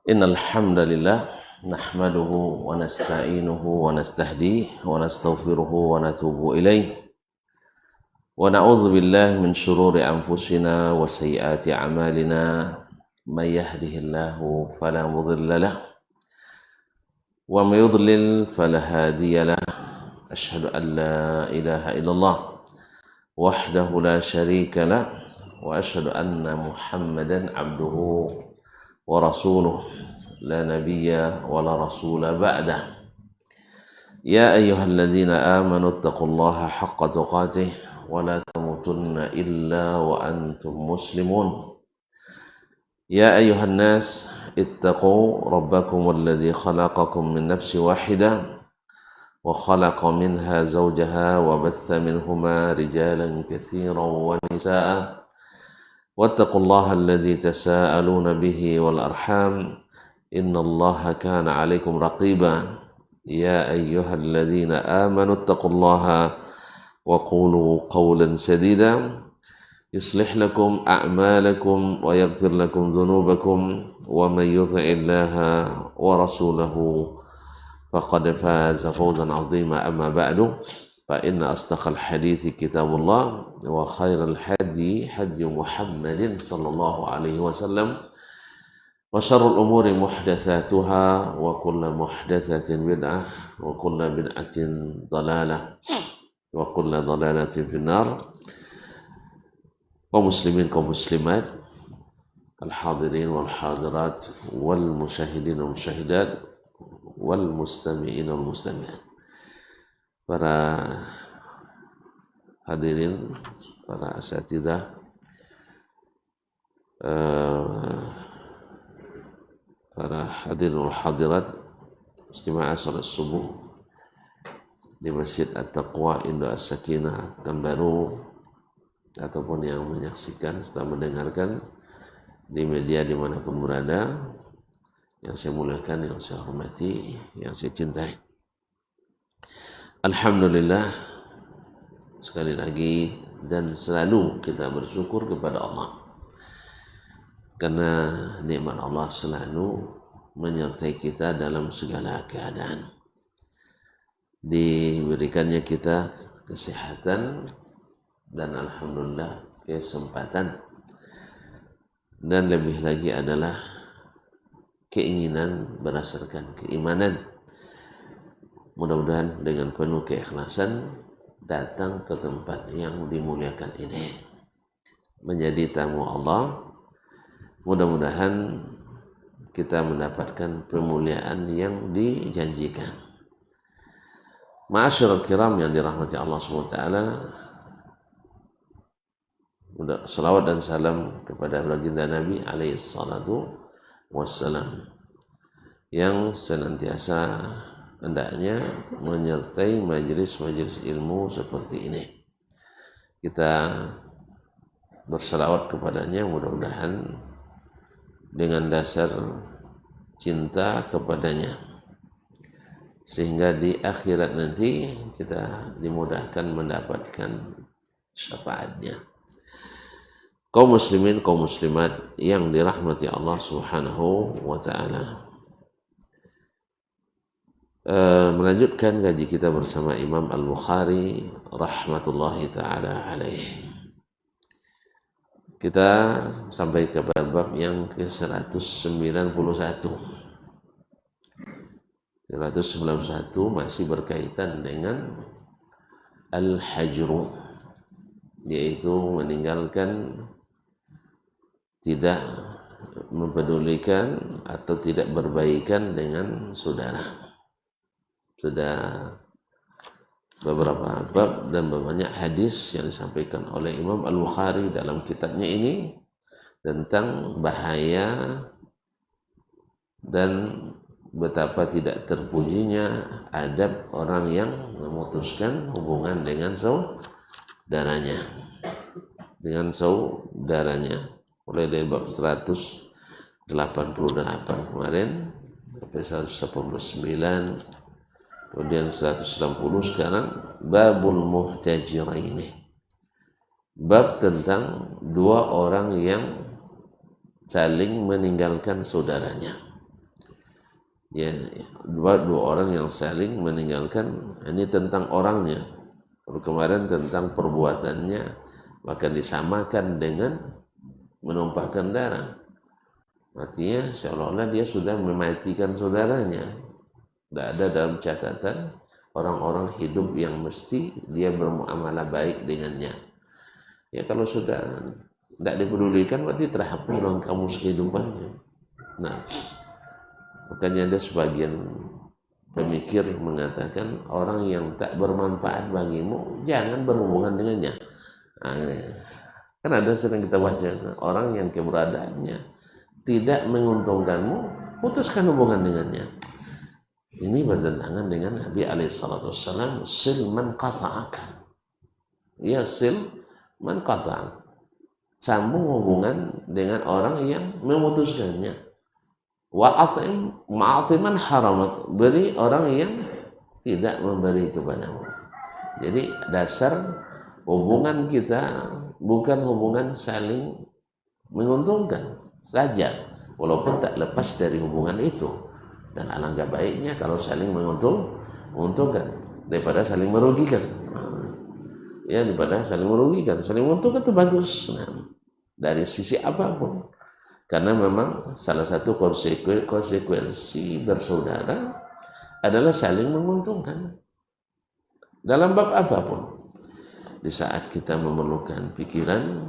Innal hamdalillah nahmaduhu wa nasta'inuhu wa nastahdihi wa nastaghfiruhu wa natubu ilaih wa na'udzu billahi min shururi anfusina wa sayyiati a'malina may yahdihillahu fala mudilla lahu wa may yudlil fala hadiya lahu asyhadu an la ilaha illallah wahdahu la syarika lahu wa asyhadu anna Muhammadan abduhu wa rasuluh la nabiyya wa la rasula ba'dah ya ayyuhalladzina amanu taqullaha haqqa tuqatih wa la tamutunna illa wa antum muslimun ya ayyuhan nas ittaqu rabbakum alladzi khalaqakum min nafsin wahidah wa khalaqa minha zawjaha wa batha minhuma rijalan katsiran wa nisaa'a واتقوا الله الذي تساءلون به والأرحام إن الله كان عليكم رقيبا يا أيها الذين آمنوا اتقوا الله وقولوا قولا سديدا يصلح لكم أعمالكم ويغفر لكم ذنوبكم ومن يطع الله ورسوله فقد فاز فوزا عظيما أما بعد فإن أصدق الحديث كتاب الله وخير الهدي هدي محمد صلى الله عليه وسلم وشر الأمور محدثاتها وكل محدثة بدعة وكل بدعة ضلالة وكل ضلالة في النار ومسلمين ومسلمات الحاضرين والحاضرات والمشاهدين والمشاهدات والمستمعين والمستمعات. Para hadirin, para asatidzah, para hadirin wal hadirat istimewa salat subuh di Masjid At-Taqwa Indo As-Sakinah Pekanbaru ataupun yang menyaksikan serta mendengarkan di media dimanapun berada, yang saya muliakan, yang saya hormati, yang saya cintai. Alhamdulillah, sekali lagi dan selalu kita bersyukur kepada Allah karena nikmat Allah selalu menyertai kita dalam segala keadaan. Diberikannya kita kesehatan dan alhamdulillah kesempatan, dan lebih lagi adalah keinginan berdasarkan keimanan. Mudah-mudahan dengan penuh keikhlasan datang ke tempat yang dimuliakan ini, menjadi tamu Allah. Mudah-mudahan kita mendapatkan pemuliaan yang dijanjikan. Ma'asyiral kiram yang dirahmati Allah SWT, salawat dan salam kepada baginda Nabi alaihi salatu wassalam yang senantiasa hendaknya menyertai majelis-majelis ilmu seperti ini. Kita berselawat kepadanya, mudah-mudahan dengan dasar cinta kepadanya, sehingga di akhirat nanti kita dimudahkan mendapatkan syafaatnya. Kaum muslimin, kaum muslimat yang dirahmati Allah Subhanahu wa ta'ala, melanjutkan gaji kita bersama Imam Al-Bukhari rahmatullahi ta'ala alaih. Kita sampai ke bab yang ke-191. 191 masih berkaitan dengan Al-Hajru, yaitu meninggalkan, tidak mempedulikan atau tidak berbaikan dengan saudara. Sudah beberapa bab dan banyak hadis yang disampaikan oleh Imam Al-Bukhari dalam kitabnya ini tentang bahaya dan betapa tidak terpujinya adab orang yang memutuskan hubungan dengan saudaranya. Mulai dari bab 188 kemarin sampai 189, kemudian 160, sekarang babul muhtajiraini, bab tentang dua orang yang saling meninggalkan saudaranya. Ya, dua orang yang saling meninggalkan, ini tentang orangnya. Kalau kemarin tentang perbuatannya, maka disamakan dengan menumpahkan darah. Artinya seolah-olah dia sudah mematikan saudaranya. Tidak ada dalam catatan orang-orang hidup yang mesti dia bermuamalah baik dengannya. Ya kalau sudah tidak dipedulikan berarti terhapus dalam kamus kehidupannya. Nah, makanya ada sebagian pemikir mengatakan orang yang tak bermanfaat bagimu jangan berhubungan dengannya. Nah, kan ada sering kita baca orang yang keberadaannya tidak menguntungkanmu, putuskan hubungan dengannya. Ini bertentangan dengan Nabi alaihissalam, sil man qata'aka. Ya sil man qata'aka. Sambung hubungan dengan orang yang memutuskannya. Wa'atim ma'atiman haramat, beri orang yang tidak memberi kepadamu. Jadi dasar hubungan kita bukan hubungan saling menguntungkan saja, walaupun tak lepas dari hubungan itu. Dan alangkah baiknya kalau saling menguntungkan daripada saling merugikan. Ya, daripada saling merugikan, saling menguntungkan itu bagus. Nah, dari sisi apapun. Karena memang salah satu konsekuensi bersaudara adalah saling menguntungkan. Dalam bab apapun. Di saat kita memerlukan pikiran,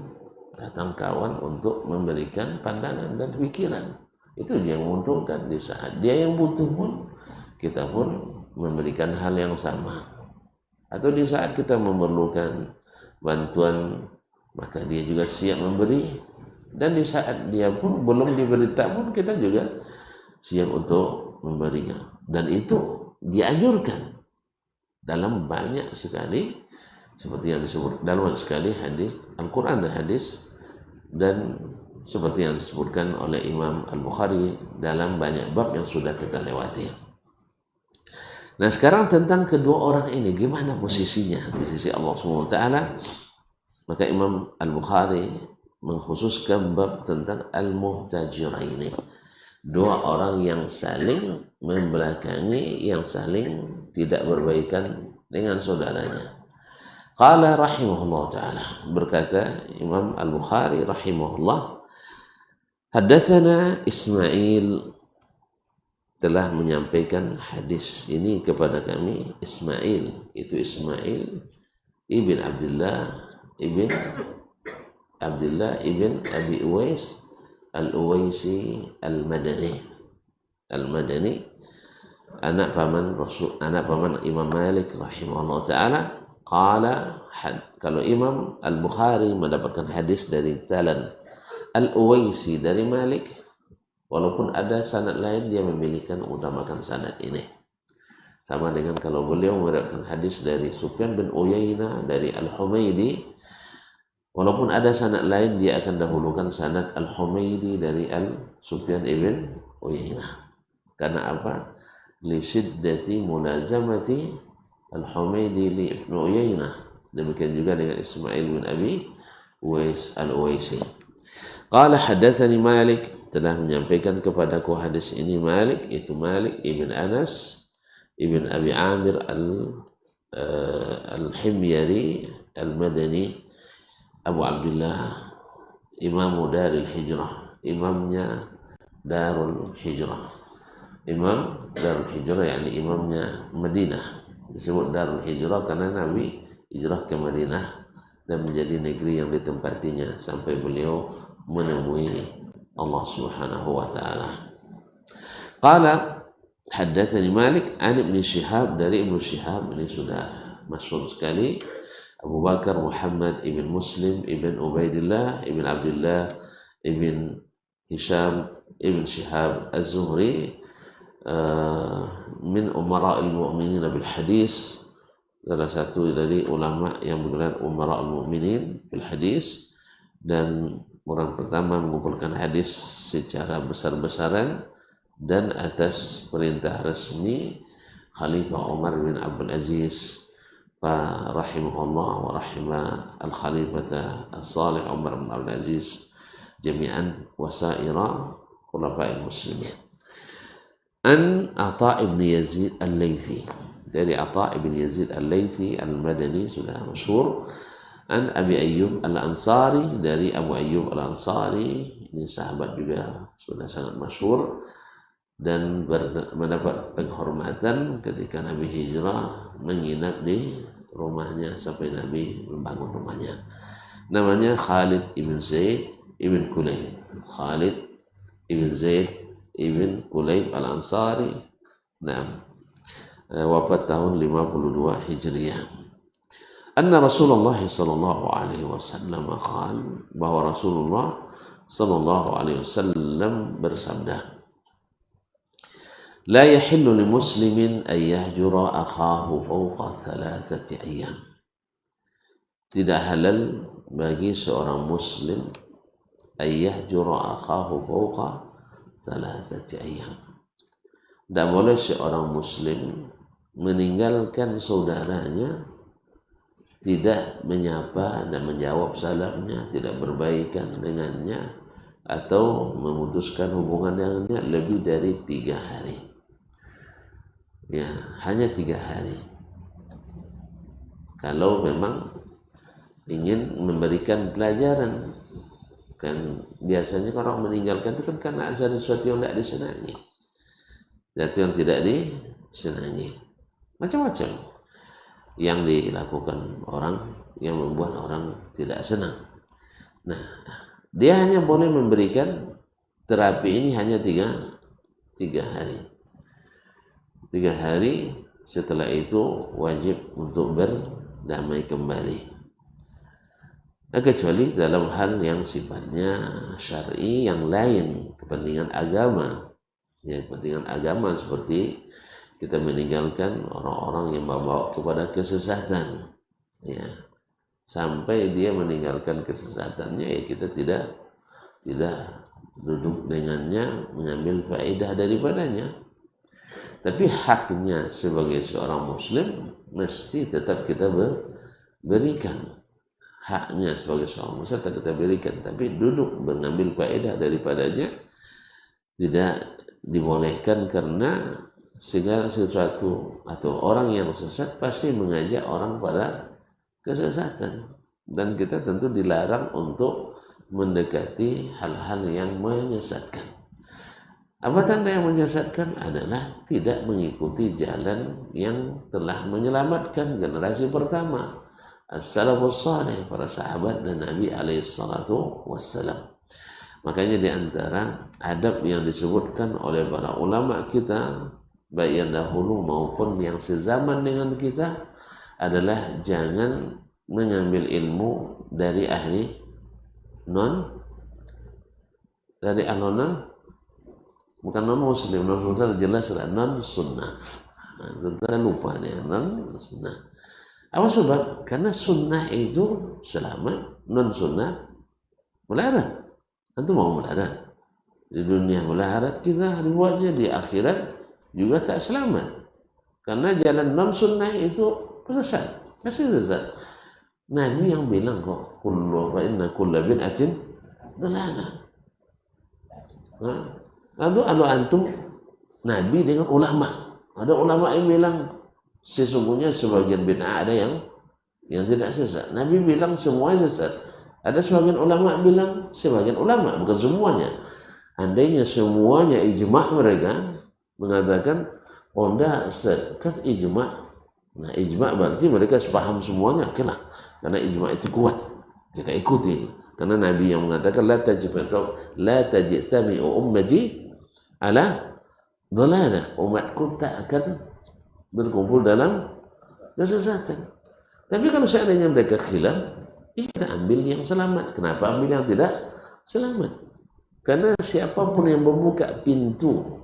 datang kawan untuk memberikan pandangan dan pikiran. Itu dia yang menguntungkan. Di saat dia yang butuh pun, kita pun memberikan hal yang sama. Atau di saat kita memerlukan bantuan, maka dia juga siap memberi. Dan di saat dia pun belum diberita pun kita juga siap untuk memberinya. Dan itu dianjurkan dalam banyak sekali, seperti yang disebut dalam sekali hadis Al-Quran dan hadis, dan seperti yang disebutkan oleh Imam Al-Bukhari dalam banyak bab yang sudah kita lewati. Nah sekarang tentang kedua orang ini, gimana posisinya di sisi Allah SWT? Maka Imam Al-Bukhari mengkhususkan bab tentang al-muhtajiraini, dua orang yang saling membelakangi, yang saling tidak berbaikan dengan saudaranya. Qala rahimahullah ta'ala, berkata Imam Al-Bukhari rahimahullah, haddatsana Ismail, telah menyampaikan hadis ini kepada kami Ismail, itu Ismail ibn Abdullah ibn Abi Uwais Al-Uwaisi Al-Madani, anak paman Imam Malik rahimahullah ta'ala. Qala, kalau Imam Al-Bukhari mendapatkan hadis dari talan Al-Uwaisi dari Malik, walaupun ada sanad lain, dia memilihkan utamakan sanad ini. Sama dengan kalau beliau meriwayatkan hadis dari Sufyan bin Uyainah dari Al-Humaidi, walaupun ada sanad lain, dia akan dahulukan sanad Al-Humaidi dari Al-Sufyan ibn Uyainah. Karena apa? Li syiddati mulazamati Al-Humaidi li ibn Uyainah. Demikian juga dengan Ismail bin Abi Uwais Al-Uwaisi. Qala haddatsani Malik, telah menyampaikan kepadaku hadis ini Malik, itu Malik ibn Anas ibn Abi Amir Al-Himyari Al-Madani, Abu Abdullah, Imam Darul Hijrah, imamnya Darul Hijrah. Imam Darul Hijrah yakni imamnya Madinah. Disebut Darul Hijrah karena Nabi hijrah ke Madinah dan menjadi negeri yang ditempatinya sampai beliau menemui Allah Subhanahu wa taala. Qala haddatsani Malik an Ibnu Syihab, dari Ibnu Syihab, ini sudah masyhur sekali, Abu Bakar Muhammad ibn Muslim ibn Ubaidillah ibn Abdullah ibn Hisham ibn Shihab Az-Zuhri, min umara al-mu'minin bil hadis, salah satu dari ulama yang bergelar umara al-mu'minin bil hadis, dan orang pertama mengumpulkan hadis secara besar-besaran dan atas perintah resmi Khalifah Umar bin Abdul Aziz rahimahullah wa rahimah al-khalifata as-salih Umar bin Abdul Aziz jami'an wasaira khulafa'il muslimin. An Atha ibn Yazid al-Laythi, dari Atha ibn Yazid al-Laythi al-Madani, sudah masyhur. An Abi Ayyub al-Ansari, dari Abu Ayyub al-Ansari, ini sahabat juga sudah sangat masyhur dan mendapat penghormatan ketika Nabi hijrah, menginap di rumahnya sampai Nabi membangun rumahnya. Namanya Khalid ibn Zaid ibn Kulayb. Khalid ibn Zaid ibn Kulayb al-Ansari. Nah, wafat tahun 52 Hijriah. Anna Rasulullah sallallahu alaihi wasallam qala, bahwa Rasulullah sallallahu alaihi wasallam bersabda, la yahillu li muslimin an yahjura akhahu fawqa thalathati ayyam. Tidak halal bagi seorang muslim an yahjura akhahu fawqa thalathati ayyam. Tidak boleh seorang muslim meninggalkan saudaranya, tidak menyapa dan menjawab salamnya, tidak berbaikan dengannya, atau memutuskan hubungan dengannya lebih dari 3 hari. Ya, hanya 3 hari. Kalau memang ingin memberikan pelajaran, kan biasanya orang meninggalkan itu kan karena ada sesuatu yang tidak disenangi, sesuatu yang tidak disenangi, macam-macam yang dilakukan orang yang membuat orang tidak senang. Nah, dia hanya boleh memberikan terapi ini hanya 3 hari. 3 hari, setelah itu wajib untuk berdamai kembali. Nah, kecuali dalam hal yang sifatnya syar'i yang lain, kepentingan agama. Ya, kepentingan agama seperti kita meninggalkan orang-orang yang membawa kepada kesesatan, ya, sampai dia meninggalkan kesesatannya, ya kita tidak duduk dengannya, mengambil faedah daripadanya. Tapi haknya sebagai seorang muslim mesti tetap kita berikan. Haknya sebagai seorang muslim tetap kita berikan, tapi duduk mengambil faedah daripadanya tidak dibolehkan, karena segala sesuatu atau orang yang sesat pasti mengajak orang pada kesesatan, dan kita tentu dilarang untuk mendekati hal-hal yang menyesatkan. Apa tanda yang menyesatkan? Adalah tidak mengikuti jalan yang telah menyelamatkan generasi pertama, as-salafus salih, para sahabat dan Nabi alaihi salatu wassalam. Makanya di antara adab yang disebutkan oleh para ulama kita, baik yang dahulu maupun yang sezaman dengan kita, adalah jangan mengambil ilmu dari ahli bukan non muslim. Non muslim jelas non sunnah. Tentu lupa nih, non sunnah. Apa sebab? Karena sunnah itu selamat, non sunnah melarat. Tentu mau melarat. Di dunia melarat kita dibuatnya, di akhirat juga tak selamat. Karena jalan non sunnah itu pasti sesat. Nabi yang bilang kok, inna kulla bid'atin dalalah. Lalu antum Nabi dengan ulama. Ada ulama yang bilang sesungguhnya sebagian bid'ah ada yang tidak sesat. Nabi bilang semuanya sesat. Ada sebagian ulama bilang sebagian ulama, bukan semuanya. Andainya semuanya ijma' mereka mengatakan onda kan ijma'. Nah, ijma' berarti mereka sepaham semuanya, okelah. Karena ijma' itu kuat, kita ikuti. Karena Nabi yang mengatakan la tajtami'u ummati ala dhalalah, umatku tak akan berkumpul dalam kesesatan. Tapi kalau seandainya mereka khilaf, kita ambil yang selamat. Kenapa ambil yang tidak selamat? Karena siapapun yang membuka pintu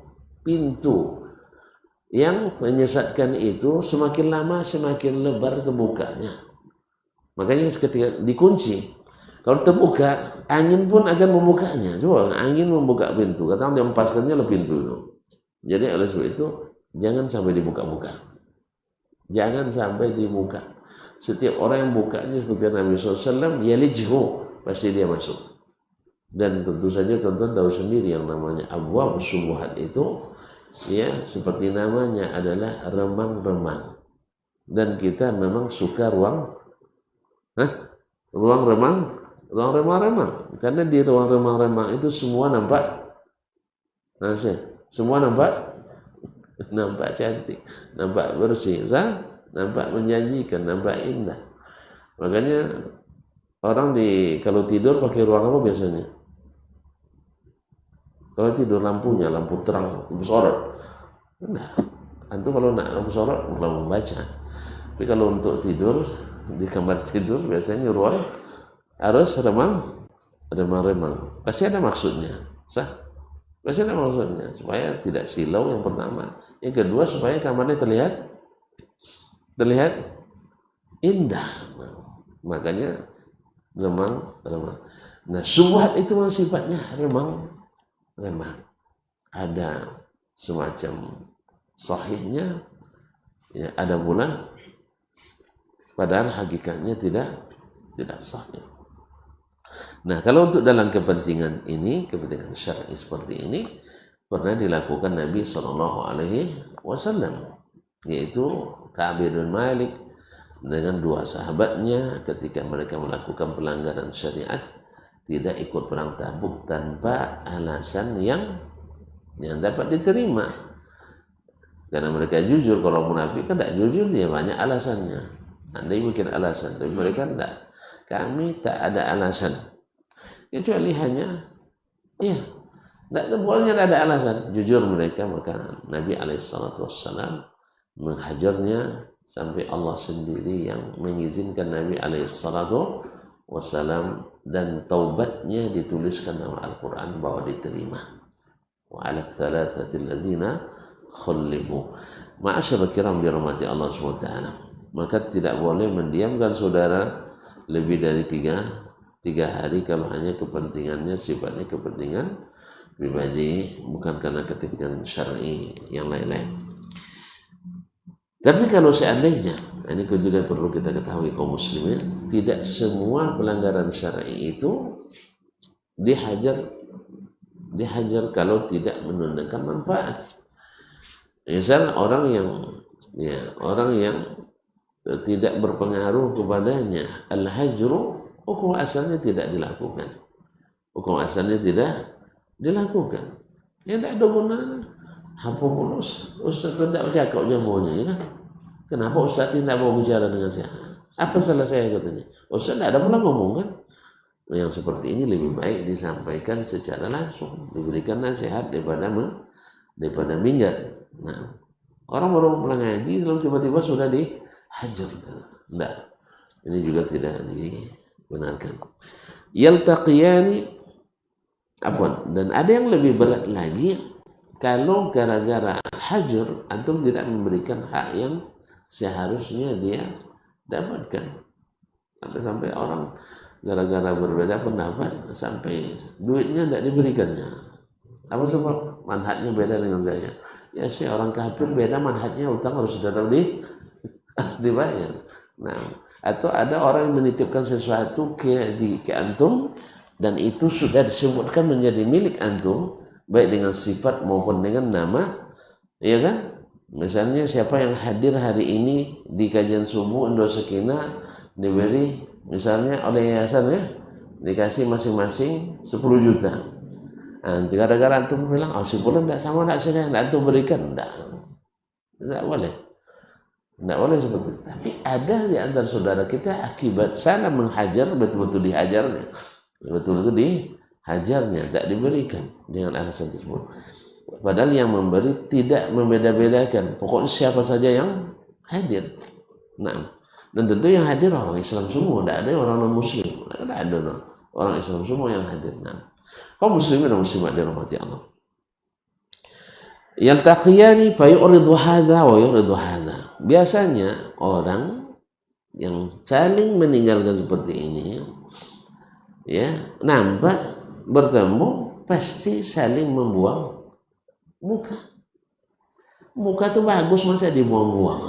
yang menyesatkan itu, semakin lama semakin lebar terbukanya. Makanya ketika dikunci, kalau terbuka, angin pun akan membukanya. Coba angin membuka pintu, katakan dia empaskannya le pintu itu. Jadi oleh sebab itu jangan sampai dibuka-buka. Jangan sampai dibuka. Setiap orang yang bukanya seperti Nabi SAW, yalijhu, pasti dia masuk. Dan tentu saja tonton tahu sendiri yang namanya abwab syubhat itu ya seperti namanya adalah remang-remang, dan kita memang suka ruang remang-remang, karena di ruang remang-remang itu semua nampak semua nampak cantik, nampak bersih, nampak menjanjikan, nampak indah. Makanya orang kalau tidur pakai ruang apa biasanya? Kalau tidur lampu terang, lampu sorot. Nah, antum kalau nak lampu sorot belum membaca. Tapi kalau untuk tidur di kamar tidur biasanya ruang harus remang-remang. Pasti ada maksudnya, pasti ada maksudnya supaya tidak silau yang pertama. Yang kedua supaya kamarnya terlihat indah. Makanya remang-remang. Nah, syubhat itu sifatnya remang. Ada semacam sahihnya, ya, ada pula padahal hakikatnya tidak sahih. Nah, kalau untuk dalam kepentingan syar'i seperti ini pernah dilakukan Nabi SAW, yaitu Ka'ab bin Malik dengan dua sahabatnya ketika mereka melakukan pelanggaran syariat, tidak ikut perang Tabuk tanpa alasan yang dapat diterima. Karena mereka jujur. Kalau munafik kan tidak jujur, dia banyak alasannya. Anda bikin alasan, tapi mereka tidak. Kami tak ada alasan, kecuali hanya tidak ada alasan. Jujur mereka, maka Nabi SAW menghajarnya sampai Allah sendiri yang mengizinkan Nabi SAW, dan taubatnya dituliskan dalam Al-Quran bahwa diterima. Wa 'ala tsalatsati alladzina khulifu. Ma'asyarul kiram dirahmati Allah SWT. Maka tidak boleh mendiamkan saudara lebih dari tiga hari kalau hanya kepentingannya sifatnya kepentingan pribadi, bukan karena kepentingan syar'i yang lain-lain. Tapi kalau seandainya, ini juga perlu kita ketahui kaum muslimin, tidak semua pelanggaran syar'i itu dihajar kalau tidak menunjukkan manfaat. Misal orang yang tidak berpengaruh kepadanya, al-hajru, hukum asalnya tidak dilakukan. Ya tidak ada gunanya. Apa pun Ustaz tidak bercakap jamuannya, kan? Kenapa Ustaz tidak mau bicara dengan saya? Apa salah saya, katanya? Ustaz tidak ada pula ngomong, kan? Yang seperti ini lebih baik disampaikan secara langsung, diberikan nasihat daripada minggat. Nah, orang baru pulang ngaji lalu tiba-tiba sudah dihajar. Tidak, ini juga tidak dibenarkan. Yaltaqiyani, dan ada yang lebih berat lagi. Kalau gara-gara hajar antum tidak memberikan hak yang seharusnya dia dapatkan, sampai orang gara-gara berbeda pendapat sampai duitnya tidak diberikannya. Apa sebab? Manhajnya beda dengan saya. Ya, saya orang kafir, beda manhajnya, utang harus tetap dibayar. Nah, atau ada orang yang menitipkan sesuatu ke antum dan itu sudah disebutkan menjadi milik antum, baik dengan sifat maupun dengan nama, ya kan? Misalnya siapa yang hadir hari ini di kajian subuh Indo Sekina diberi misalnya oleh yayasan, ya, dikasih masing-masing 10 juta. Nanti gara-gara antum bilang, si bulan tidak sama, tidak saya antum berikan, tidak boleh. Tidak boleh seperti itu. Tapi ada di antara saudara kita akibat salah menghajar, betul-betul dihajarnya, betul-betul dihajarnya, tak diberikan dengan alasan tersebut. Padahal yang memberi tidak membeda-bedakan, pokoknya siapa saja yang hadir. Nah, dan tentu yang hadir orang Islam semua, tidak ada orang non-Muslim, tidak ada orang Islam semua yang hadir. Nah, kaum muslimin dan muslimat dirahmati Allah. Yaltaqiyani fa yu'ridu hadza wa yu'ridu hadza. Biasanya orang yang saling meninggalkan seperti ini, ya, nampak bertemu pasti saling membuang muka itu bagus, masa dibuang-buang?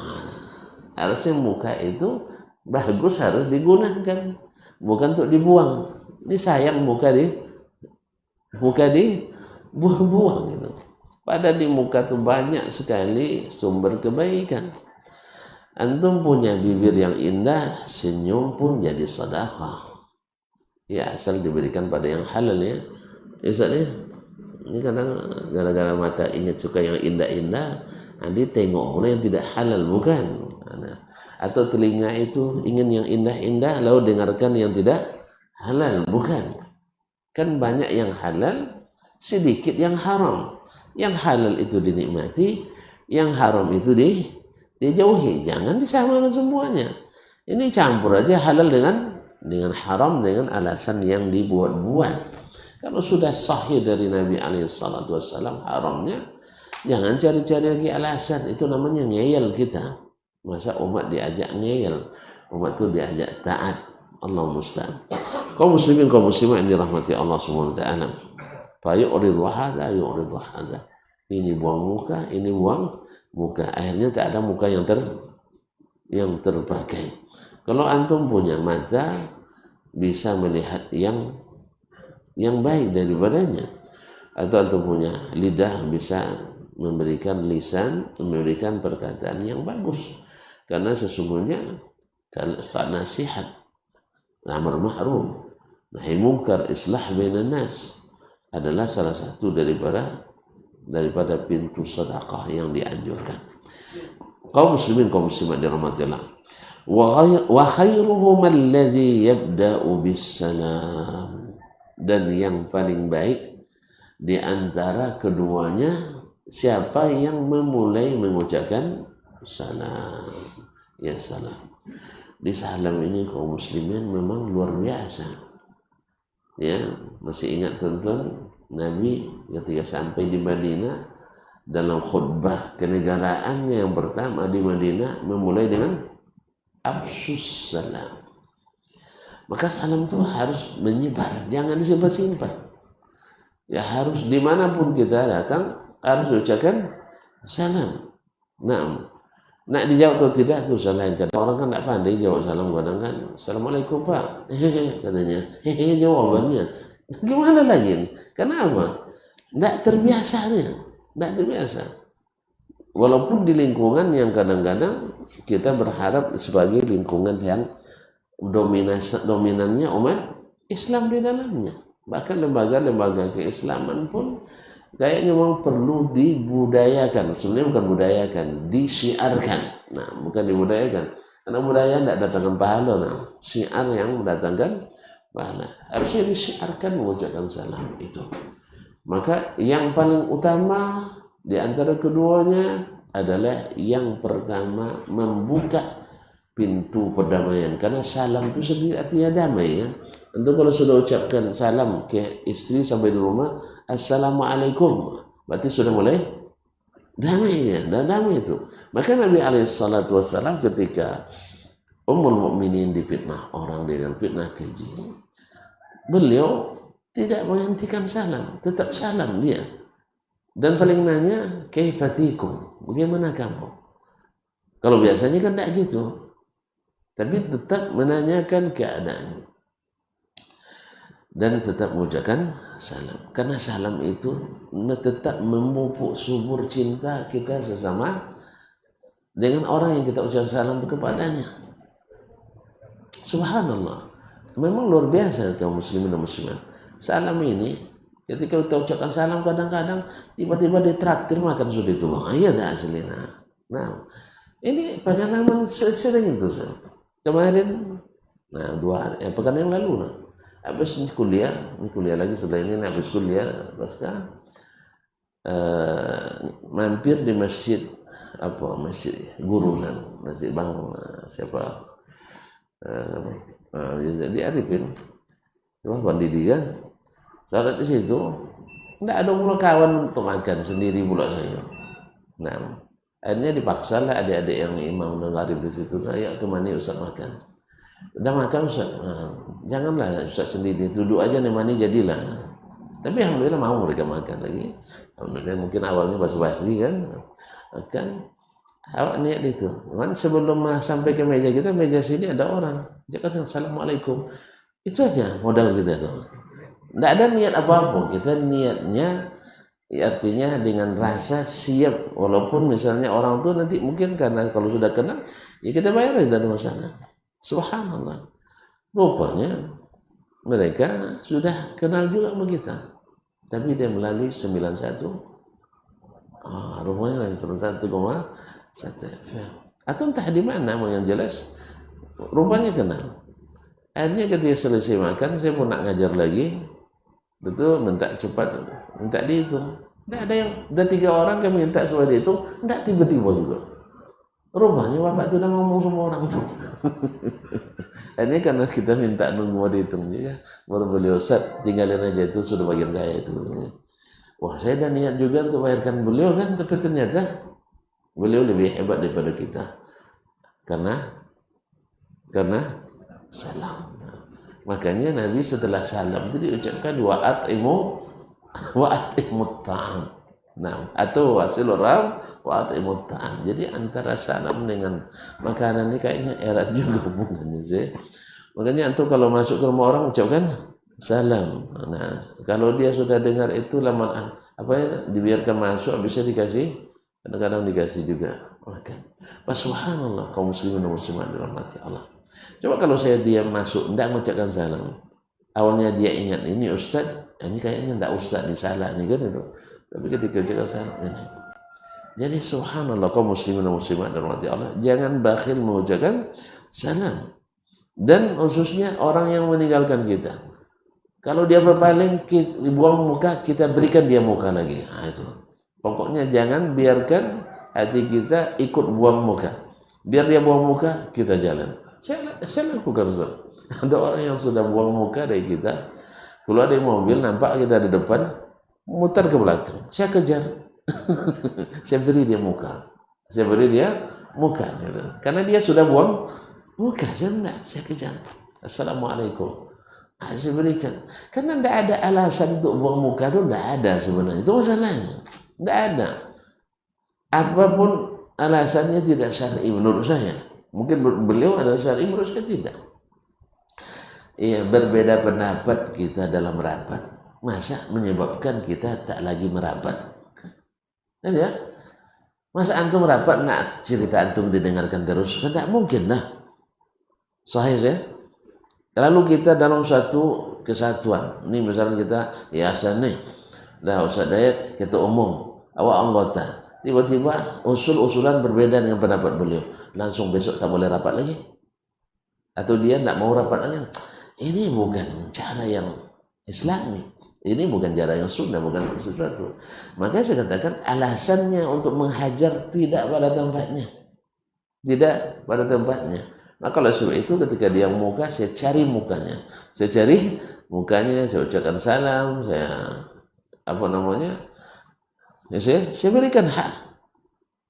Harusnya muka itu bagus, harus digunakan, bukan untuk dibuang. Ini sayang muka dibuang-buang gitu. Padahal di muka tuh banyak sekali sumber kebaikan. Antum punya bibir yang indah, senyum pun jadi sedekah. Ya asal diberikan pada yang halal ya. Ustaz ya, ini kadang gara-gara mata ingat suka yang indah-indah, nanti tengok pula yang tidak halal, bukan? Atau telinga itu ingin yang indah-indah, lalu dengarkan yang tidak halal, bukan? Kan banyak yang halal, sedikit yang haram. Yang halal itu dinikmati, yang haram itu dijauhi. Jangan disamakan semuanya. Ini campur aja halal dengan haram dengan alasan yang dibuat-buat. Kalau sudah sahih dari Nabi SAW haramnya, jangan cari-cari lagi alasan. Itu namanya ngeyel kita. Masa umat diajak ngeyel, umat itu diajak taat. Allah musta'an. Kaum muslimin, kaum muslimah yang dirahmati Allah Subhanahu wa taala. Fa yu'ridu hadza, yu'ridu hadza. Ini buang muka, ini buang muka. Akhirnya tak ada muka yang terpakai. Kalau antum punya mata, bisa melihat yang baik daripadanya, atau antum punya lidah bisa memberikan lisan, memberikan perkataan yang bagus. Karena sesungguhnya kalau nasihat, amar ma'ruf, nahi munkar, islah bainan nas adalah salah satu daripada pintu sedekah yang dianjurkan. Kaum muslimin, kaum muslimat dirahmati Allah. Wa khairuhum allazi yabda'u bis salam. Dan yang paling baik di antara keduanya siapa yang memulai mengucapkan salam. Ya salam. Di salam ini kaum muslimin memang luar biasa. Ya, masih ingat tuan-tuan, Nabi ketika sampai di Madinah dalam khutbah kenegaraannya yang pertama di Madinah memulai dengan afsus salam. Maka salam itu harus menyebar, jangan disimpan-simpan. Ya harus dimanapun kita datang harus ucapkan salam. Nah, nak dijawab atau tidak itu salah. Kadang orang kan tak pandai jawab salam, kadang kan Assalamualaikum Pak, hehehe katanya, hehehe jawabannya. Gimana lagi? Kenapa? Tidak terbiasanya, tidak terbiasa. Walaupun di lingkungan yang kadang-kadang kita berharap sebagai lingkungan yang dominannya umat Islam di dalamnya. Bahkan lembaga-lembaga keislaman pun kayaknya memang perlu dibudayakan. Sebenarnya bukan budayakan, disiarkan. Nah, bukan dibudayakan. Karena budaya tidak datangkan pahala. Nah, syiar yang mendatangkan pahala. Harusnya disiarkan mengucapkan salam itu. Maka yang paling utama di antara keduanya adalah yang pertama membuka pintu perdamaian, karena salam itu sendiri artinya damai ya. Tentu kalau sudah ucapkan salam ke istri sampai di rumah, Assalamualaikum, berarti sudah mulai damainya, dan damai itu. Maka Nabi SAW ketika Ummul Mukminin difitnah orang dengan fitnah keji, beliau tidak menghentikan salam, tetap salam dia. Dan paling nanya, kaifatikum, bagaimana kamu? Kalau biasanya kan tidak gitu. Tapi tetap menanyakan keadaan dan tetap mengucapkan salam, karena salam itu tetap memupuk subur cinta kita sesama dengan orang yang kita ucapkan salam kepadanya. Subhanallah, memang luar biasa kaum muslimin dan muslimat. Salam ini ketika kita ucapkan salam kadang-kadang tiba-tiba ditraktir makan sudah itu. Iya tak aslinya. Nah, ini pengalaman sering itu kemarin, nah pekan yang lalu, habis kuliah lagi setelah ini, habis kuliah pasca mampir di masjid masjid guru kan, masjid bang siapa jadi Arifin, rumah Pandidi kan, saat di situ tidak ada pula kawan untuk makan, sendiri pula saya. Nah, akhirnya dipaksa lah adik-adik yang imam dan gharib di situ, saya temani Ustaz makan. Udah makan Ustaz, janganlah Ustaz sendiri, duduk aja nemani jadilah. Tapi alhamdulillah mau mereka makan lagi. Alhamdulillah, mungkin awalnya basa-basi kan, makan. Awak niat itu, kan sebelum sampai ke meja kita, meja sini ada orang, dia kata Assalamualaikum, itu aja modal kita tuh. Tidak ada niat apa-apa, kita niatnya Artinya dengan rasa siap, walaupun misalnya orang tuh nanti mungkin karena kalau sudah kenal, ya kita bayar dari sana. Subhanallah. Rupanya mereka sudah kenal juga sama kita. Tapi dia melalui 91. Rupanya 91,1 FM. Atau entah di mana, yang jelas rupanya kenal. Akhirnya ketika selesai makan, saya pun nak ngajar lagi. Tentu minta cepat, minta dihitung. Tidak ada yang, udah 3 orang kami minta sudah dihitung, tidak tiba-tiba juga. Rupanya bapak itu udah ngomong sama orang tuh. Ini karena kita minta nunggu mau dihitung juga. Baru beliau, Ustaz, tinggalin aja itu sudah bagian saya itu. Wah, saya dah niat juga untuk bayarkan beliau kan, tapi ternyata beliau lebih hebat daripada kita. Karena salam. Makanya Nabi setelah salam itu diucapkan wa'atimut ta'am. Nah, atau wasilur ram wa'atimut ta'am. Jadi antara salam dengan makanan ini kayaknya erat juga hubungannya sih. Makanya antum kalau masuk ke rumah orang ucapkan salam. Nah, kalau dia sudah dengar itu lama dibiarkan masuk, bisa dikasih, kadang-kadang dikasih juga. Maka, subhanallah, kaum muslimin dan muslimat dirahmati Allah. Coba kalau saya diam masuk, tidak mengucapkan salam. Awalnya dia ingat ini ustaz, ini kayaknya tidak ustaz, ini salah nih kan itu. Tapi ketika ucapkan salam ini. Jadi subhanallah, kaum muslimin dan muslimat dirahmati Allah, jangan bakhil mengucapkan salam. Dan khususnya orang yang meninggalkan kita. Kalau dia berpaling, buang muka, kita berikan dia muka lagi. Nah, itu. Pokoknya jangan biarkan hati kita ikut buang muka. Biar dia buang muka, kita jalan. Saya lakukan Ustaz. Ada orang yang sudah buang muka dari kita. Kalau ada mobil, nampak kita di depan, mutar ke belakang. Saya kejar. Saya beri dia muka. Gitu. Karena dia sudah buang muka. Saya kejar. Assalamualaikum. Saya berikan. Karena tidak ada alasan untuk buang muka itu, tidak ada sebenarnya. Itu masalahnya. Tidak ada. Apapun alasannya tidak syar'i menurut saya. Mungkin beliau ada syar'i, menurut saya tidak. Iya, berbeda pendapat kita dalam rapat. Masa menyebabkan kita tak lagi merapat? Ya? Masa antum rapat, nak cerita antum didengarkan terus? Kan tak mungkin lah. Sahih ya? Lalu kita dalam suatu kesatuan. Ini misalnya kita yayasan nih. Dah Ustaz Dayat, kita umum, awak anggota. Tiba-tiba usul-usulan berbeda dengan pendapat beliau. Langsung besok tak boleh rapat lagi. Atau dia tak mau rapat lagi. Ini bukan cara yang Islami. Ini bukan cara yang sunnah, bukan sesuatu. Maka saya katakan alasannya untuk menghajar tidak pada tempatnya. Tidak pada tempatnya. Maka oleh sebab itu ketika dia muka, saya cari mukanya. Saya ucapkan salam, saya berikan hak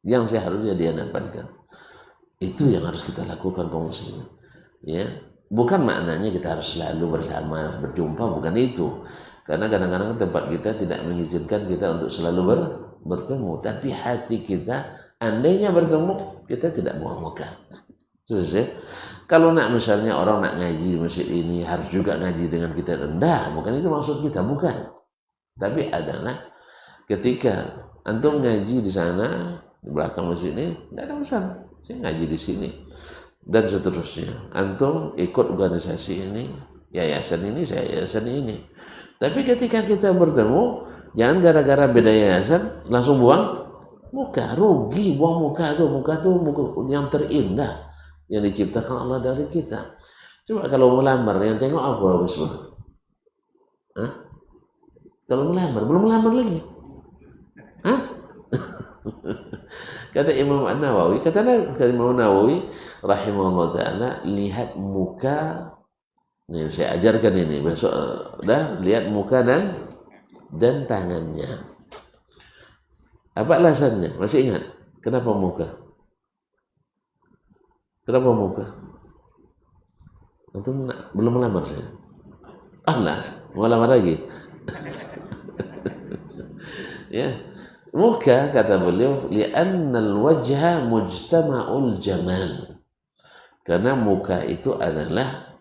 yang seharusnya dia dapatkan. Itu yang harus kita lakukan kaum muslimin. Ya, bukan maknanya kita harus selalu bersama, berjumpa, bukan itu. Karena kadang-kadang tempat kita tidak mengizinkan kita untuk selalu bertemu. Tapi hati kita, andainya bertemu, kita tidak buang muka. Terus ya, kalau misalnya orang nak ngaji di masjid ini harus juga ngaji dengan kita, rendah, bukan itu maksud kita, bukan. Tapi adalah ketika antum ngaji di sana di belakang masjid ini, tidak ada masalah. Saya ngaji di sini dan seterusnya. Antum ikut organisasi ini, yayasan ini, saya yayasan ini. Tapi ketika kita bertemu, jangan gara-gara beda yayasan langsung buang muka, rugi buang muka itu yang terindah yang diciptakan Allah dari kita. Coba kalau melamar, yang tengok apa bismillah? Kalau melamar, belum melamar lagi. Kata Imam Nawawi, Imam Nawawi rahimahullah ta'ala, lihat muka. Nih saya ajarkan ini besok, lihat muka dan tangannya. Apa alasannya? Masih ingat? Kenapa muka? Kenapa muka? Antum belum melamar saya. Mau lamar lagi. Ya, muka kata beliau, li'annal wajha mujtama'ul jamal. Karena muka itu adalah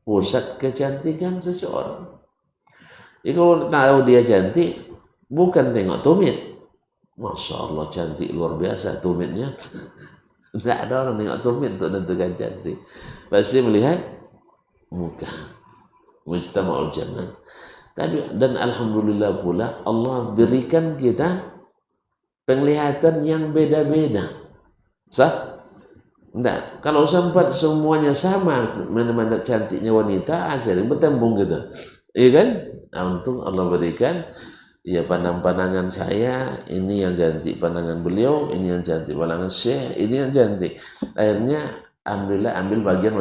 pusat kecantikan seseorang. Jadi kalau tahu dia cantik, bukan tengok tumit. Masya Allah cantik luar biasa tumitnya. Tidak ada orang tengok tumit untuk menentukan cantik. Pasti melihat muka. Mujtama'ul zaman. Tapi dan alhamdulillah pula Allah berikan kita penglihatan yang beda-beda. Sah? Enggak. Kalau sempat semuanya sama mana-mana cantiknya wanita, asalnya bertembung gitu. Iya kan? Nah, untung Allah berikan ya pandangan saya, ini yang cantik pandangan beliau, ini yang cantik pandangan Syekh, ini yang cantik. Akhirnya alhamdulillah ambil bagian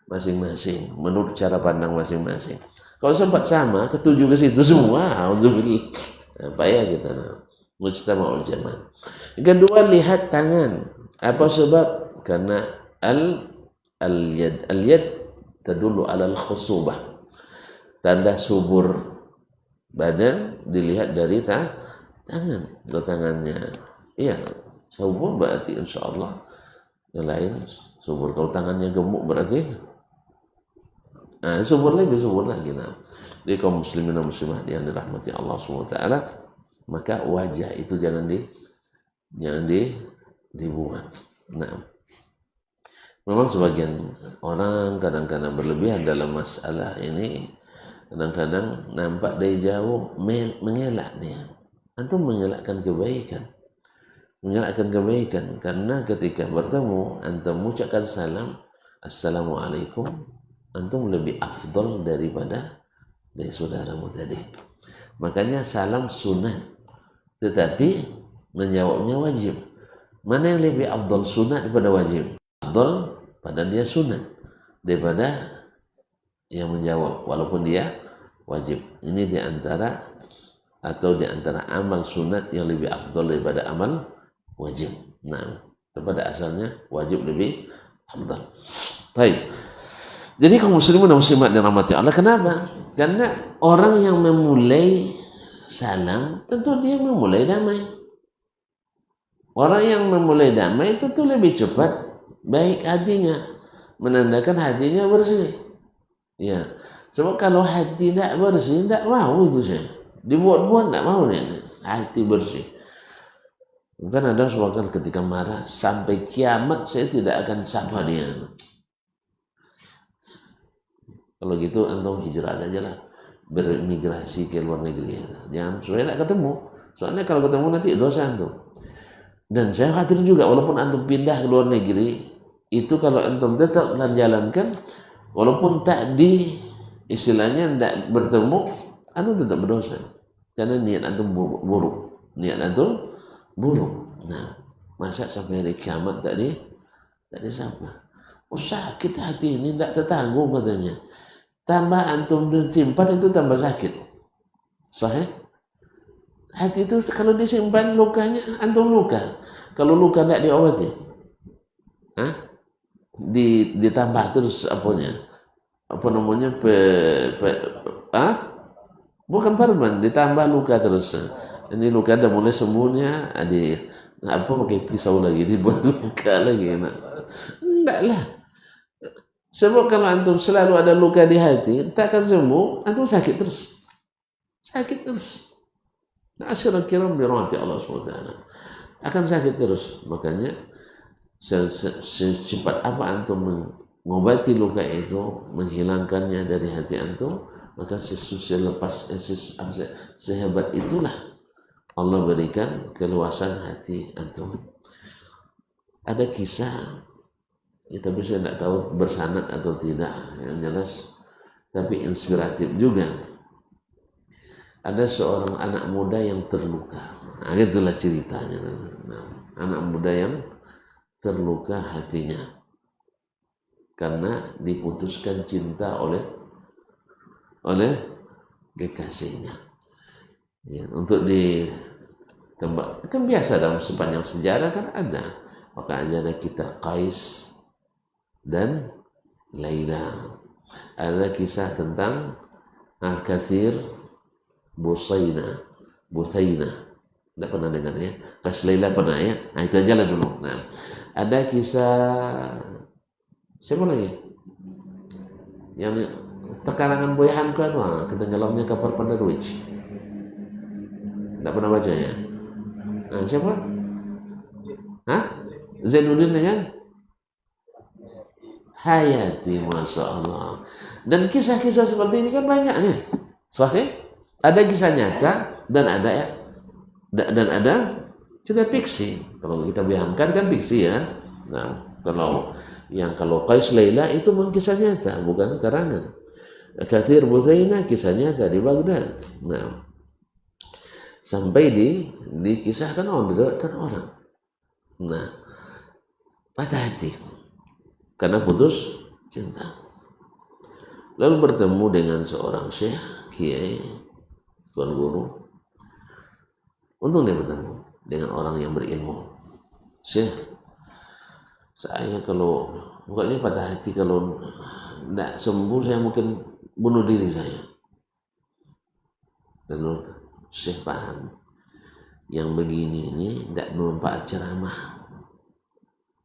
masing-masing menurut cara pandang masing-masing. Kalau sempat sama, ketujuh ke situ semua, auzubillah. Apa ya kita mujtama'ul zaman. Yang kedua, lihat tangan. Apa sebab? Karena al-yad tadullu ala al-khusubah. Tanda subur badan dilihat dari tangan. Kalau tangannya iya, subur berarti insyaallah yang lain subur. Kalau tangannya gemuk berarti subur lagi. Nah, jadi kaum muslimin dan muslimat yang dirahmati Allah SWT, maka wajah itu jangan dibuat. Nah, memang sebagian orang kadang-kadang berlebihan dalam masalah ini. Kadang-kadang nampak dari jauh mengelak dia. Antum mengelakkan kebaikan. Karena ketika bertemu antum mengucapkan salam, assalamualaikum, antum lebih afdol dari saudaramu tadi. Makanya salam sunat, tetapi menjawabnya wajib. Mana yang lebih afdol, sunat daripada wajib? Afdol pada dia sunat daripada yang menjawab walaupun dia wajib. Ini diantara amal sunat yang lebih afdol daripada amal wajib. Nah, pada asalnya wajib lebih afdal. Baik. Jadi kaum muslimin dan muslimat dirahmati Allah, kenapa? Karena orang yang memulai salam tentu dia memulai damai. Orang yang memulai damai tentu lebih cepat baik hatinya, menandakan hatinya bersih. Ya, sebab kalau hati tidak bersih, tidak mau itu saya. Dibuat-buat tidak mau dia. Hati bersih. Bukan ada sebagian ketika marah sampai kiamat saya tidak akan sapa dia. Kalau gitu antum hijrah saja lah, bermigrasi ke luar negeri. Jangan supaya tidak ketemu. Soalnya kalau ketemu nanti dosa antum. Dan saya khawatir juga walaupun antum pindah ke luar negeri, itu kalau antum tetap menjalankan, walaupun tak istilahnya tidak bertemu, antum tetap berdosa. Karena niat antum buruk. Nah, masa sampai hari kiamat tak disapa. Oh, sakit hati ini, tidak tertanggung katanya. Tambah antum simpan itu tambah sakit. Sahih? Hati itu kalau disimpan lukanya, antum luka. Kalau luka tidak diobati, ditambah terus bukan perban, ditambah luka terus. Ini luka ada mulai sembuhnya, pakai pisau lagi, dibuat luka lagi. Enggak lah. Sebab kalau antum selalu ada luka di hati, tak akan sembuh, antum sakit terus. Asyirul kiram birahmati Allah SWT. Akan sakit terus. Makanya secepat apa antum mengobati luka itu, menghilangkannya dari hati antum, maka sehebat itulah Allah berikan keluasan hati antum. Ada kisah, ya, tapi saya tidak tahu bersanad atau tidak, yang jelas tapi inspiratif juga. Ada seorang anak muda yang terluka. Nah, itulah ceritanya. Nah, anak muda yang terluka hatinya karena diputuskan cinta oleh kekasihnya. Ya, untuk ditembak kan biasa dalam sepanjang sejarah kan ada. Makanya ada kita Qais dan Laila. Ada kisah tentang Kathir Buthaina. Tidak pernah dengar ya. Qais Laila pernah ya. Nah, itu aja lah dulu. Nah, ada kisah siapa lagi? Yang tekanan Boy Hamka, ketenggelamnya kapal Pandarwich. Tidak pernah baca ya? Nah, siapa? Hah? Zainuddin dengan Hayati, Masya Allah. Dan kisah-kisah seperti ini kan banyak nih. Sahih? Ada kisah nyata dan ada ya, dan ada cerita fiksi. Kalau kita bihamkan kan fiksi ya. Nah, kalau Qais Laila itu memang kisah nyata, bukan karangan. Kathir Buthaina kisah nyata di Baghdad. Nah, sampai dikisahkan orang. Nah, patah hati karena putus cinta. Lalu bertemu dengan seorang syekh, kiai, tuan guru. Untung dia bertemu dengan orang yang berilmu. Syekh, saya kalau bukannya patah hati, kalau tidak sembuh saya mungkin bunuh diri saya. Lalu Syekh paham yang begini ini tidak bermanfaat ceramah.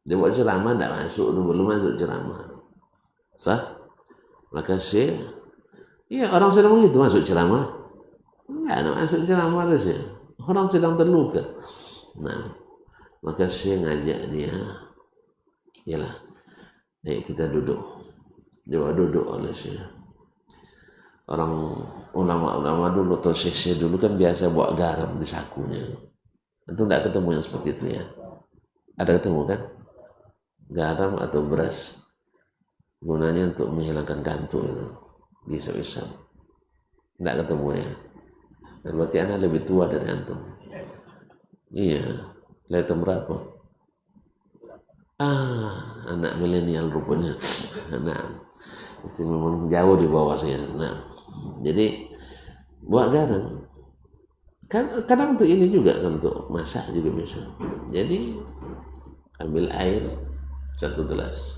Dia buat ceramah tidak masuk, itu belum masuk ceramah. Sah? Maka Syekh, iya orang sedang begitu masuk ceramah. Enggak ada masuk ceramah harus ya. Orang sedang terluka. Nah, maka Syekh ngajak dia, yalah, ayo kita duduk. Dia duduk oleh Syekh. Orang ulama-ulama dulu atau syekh dulu kan biasa bawa garam di sakunya. Itu tidak ketemu yang seperti itu ya. Ada ketemu kan? Garam atau beras. Gunanya untuk menghilangkan kantuk itu. Bisa-bisa. Tidak ketemu ya. Dan berarti anak lebih tua dari antum. Iya. Lihat berapa? Anak milenial rupanya. Nah, itu memang jauh di bawah saya. Nah, jadi buat garam. Kadang untuk ini juga, untuk masak juga bisa. Jadi ambil air 1 gelas,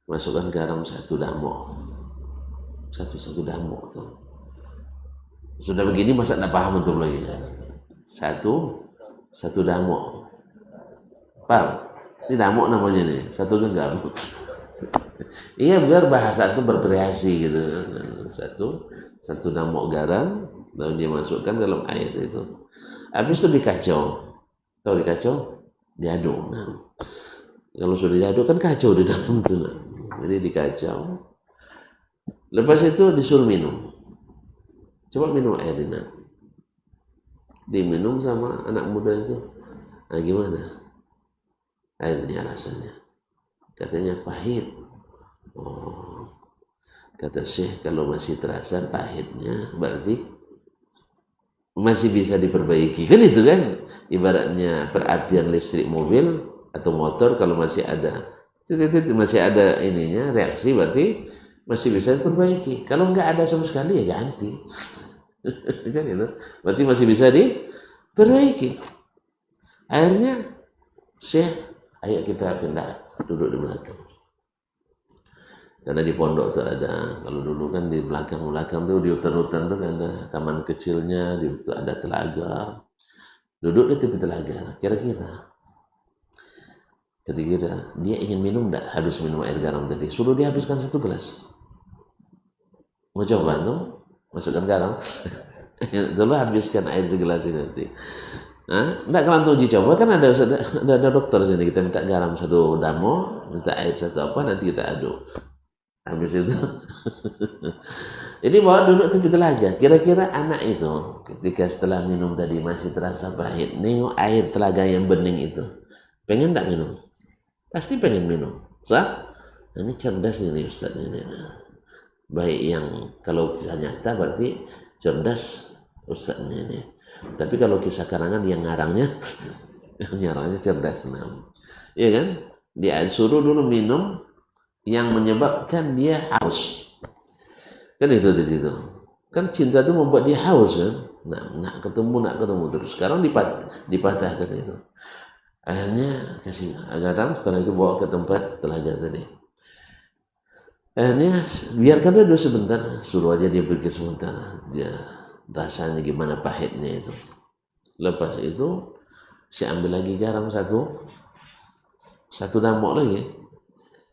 masukkan garam 1 damok, satu damok tuh. Sudah begini masa tidak paham untuk lagi kan? Satu damok, paham? Ini damok namanya nih, 1 genggam. Iya, biar bahasa itu bervariasi gitu. Satu damok garam, lalu dia masukkan dalam air itu. Habis itu dikacau. Tahu dikacau? Diaduk. Nah, kalau sudah diaduk kan kacau di dalam itu. Nah. Jadi dikacau. Lepas itu disuruh minum. Coba minum air ini. Diminum sama anak muda itu. Nah, gimana airnya rasanya? Katanya pahit. Oh, kata Syekh, kalau masih terasa pahitnya berarti masih bisa diperbaiki. Kan itu kan ibaratnya perapian listrik mobil atau motor, kalau masih ada ininya reaksi berarti masih bisa diperbaiki. Kalau nggak ada sama sekali ya ganti. Kan itu. Berarti masih bisa diperbaiki. Akhirnya Syekh, ayo kita pindah duduk di belakang. Karena di pondok tuh ada, kalau dulu kan di belakang tuh, di hutan-hutan tuh ada taman kecilnya, di situ ada telaga. Duduk di tepi telaga, kira-kira dia ingin minum enggak? Habis minum air garam tadi, suruh dia habiskan 1 gelas. Mau coba tuh, masukkan garam. Dulu habiskan air segelas ini nanti. Enggak, kalau antum uji coba kan ada dokter sini, kita minta garam 1 damo, minta air 1 apa, nanti kita aduk. Habis itu jadi bawa duduk tepi telaga. Kira-kira anak itu ketika setelah minum tadi masih terasa pahit, nengok air telaga yang bening itu, pengen tak minum? Pasti pengen minum. Sah? Ini cerdas ini Ustaz ini. Baik yang kalau kisah nyata berarti cerdas Ustaz ini. Tapi kalau kisah karangan yang ngarangnya cerdas. Iya kan? Dia suruh dulu minum yang menyebabkan dia haus. Kan itu tadi itu. Kan cinta itu membuat dia haus kan. Nak ketemu terus. Sekarang dipatahkan itu. Akhirnya kasih garam, setelah itu bawa ke tempat telaga tadi. Akhirnya biarkan dia dulu sebentar, suruh aja dia pergi sebentar. Dia rasanya gimana pahitnya itu. Lepas itu saya ambil lagi garam satu damok lagi.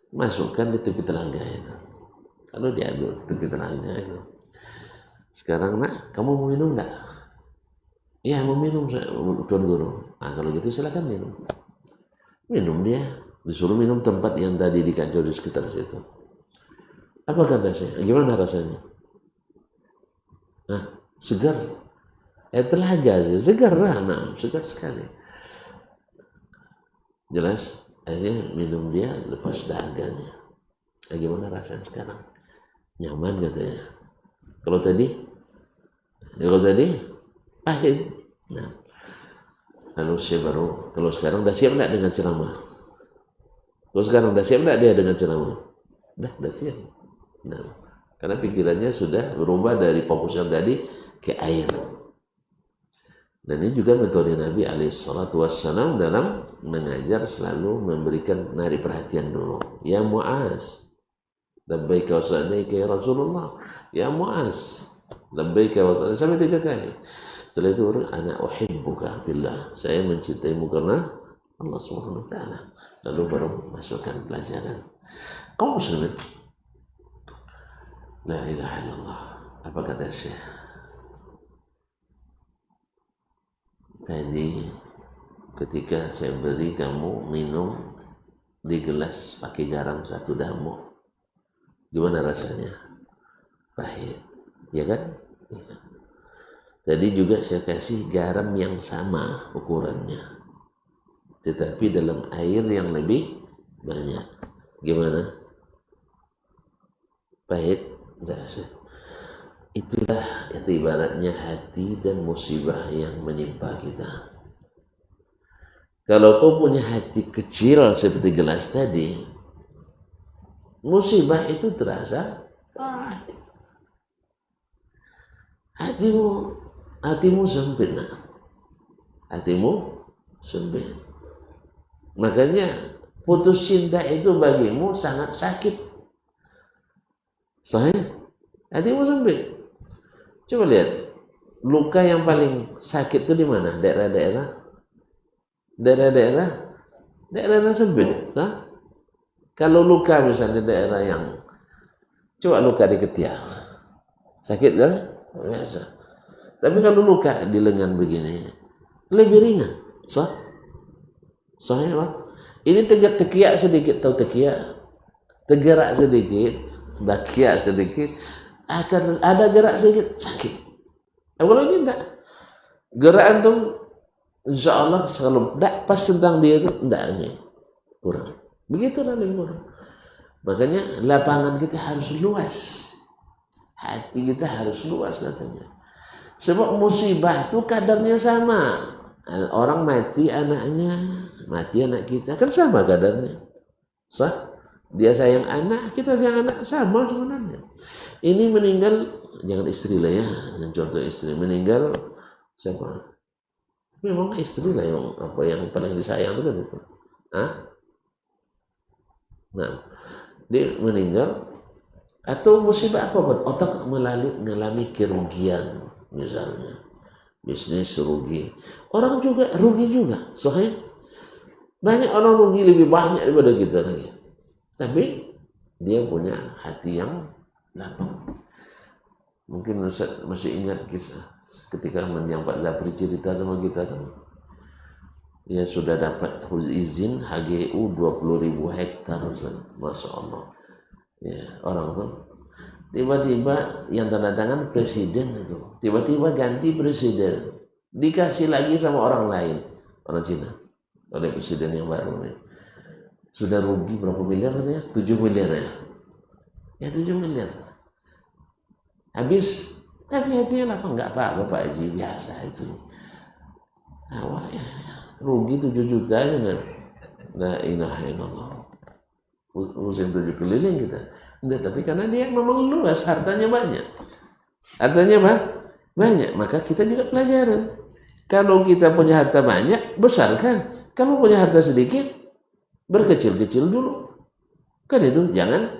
Masukkan di tepi telaga itu. Kalau diaduk di tepi telaga itu. Sekarang nak, kamu mau minum enggak? Ya mau minum Tuan Guru. Nah kalau gitu silakan minum. Minum dia, disuruh minum tempat yang tadi di kancur di sekitar situ. Apa kata saya? Gimana rasanya? Nah, segar. Air telaga sih, segar lah, nah, segar sekali. Jelas, akhirnya minum dia lepas dahaganya. Nah, gimana rasanya sekarang? Nyaman katanya. Kalau tadi pahit. Nah, lalu saya baru, kalau sekarang udah siap enggak dengan ceramah? Kalau sekarang udah siap enggak dia dengan ceramah? Udah siap. Nah, karena pikirannya sudah berubah dari fokus yang tadi ke air. Dan ini juga metode Nabi SAW dalam mengajar selalu memberikan narik perhatian dulu. Ya Mu'az, labbaika wa sa'daika ya Rasulullah. Ya Mu'az, labbaika wa sa'daika, sampai 3 kali. Setelah itu orang, ana uhibbuka billah, saya mencintaimu karena Allah Subhanahu wa taala. Lalu baru masukkan pelajaran. Kaum muslimin, la ilaha illallah. Apa kata Syekh? Tadi ketika saya beri kamu minum di gelas pakai garam 1 damu, gimana rasanya? Pahit, ya kan? Ya. Tadi juga saya kasih garam yang sama ukurannya, tetapi dalam air yang lebih banyak. Gimana? Pahit? Enggak. Itulah itu ibaratnya hati dan musibah yang menimpa kita. Kalau kau punya hati kecil seperti gelas tadi, musibah itu terasa pahit. Hatimu sempit, nah. Hatimu sempit. Makanya putus cinta itu bagimu sangat sakit. Soalnya hatimu sempit. Coba lihat, luka yang paling sakit itu di mana? Daerah-daerah sempit. Nah, kalau luka misalnya daerah yang, coba luka di ketiak, sakit kan? Biasa. Tapi kalau luka di lengan begini, lebih ringan. Soalnya apa? Ini tekiak sedikit, tahu tekiak? Tergerak sedikit, bakiak sedikit, akan ada gerak sedikit sakit. Kalau ini enggak, gerak antum insya Allah selalu enggak pas tentang dia itu enggak, ini kurang. Begitulah lebih kurang. Makanya lapangan kita harus luas, hati kita harus luas katanya. Sebab musibah itu kadarnya sama. Orang mati anaknya, mati anak kita, kan sama kadarnya. Sah? Dia sayang anak, kita sayang anak, sama sebenarnya. Ini meninggal, jangan istri lah ya, yang contoh istri meninggal siapa? Tapi memang istri lah yang paling disayang itu kan itu. Nah, dia meninggal atau musibah apa? Otak mengalami kerugian, misalnya bisnis rugi, orang juga rugi juga. Soalnya banyak orang rugi lebih banyak daripada kita lagi. Tapi dia punya hati yang lapang. Mungkin Ustaz masih ingat kisah ketika yang Pak Zapri cerita sama kita kan. Dia sudah dapat izin HGU 20.000 hektar Ustaz. Masya Allah. Ya, orang tuh tiba-tiba yang tanda tangan presiden itu. Tiba-tiba ganti presiden. Dikasih lagi sama orang lain. Orang Cina. Oleh presiden yang baru nih. Sudah rugi berapa miliar katanya? 7 miliar ya? Ya 7 miliar. Habis, tapi hatinya apa? Enggak apa-apa Pak Haji, biasa itu. Awalnya rugi 7 juta aja kan? La ilaha illallah. Musim 7 keliling kita. Enggak, tapi karena dia memang luas, hartanya banyak. Hartanya apa? Banyak, maka kita juga pelajaran. Kalau kita punya harta banyak, besarkan. Kalau punya harta sedikit, berkecil-kecil dulu. Kan itu, jangan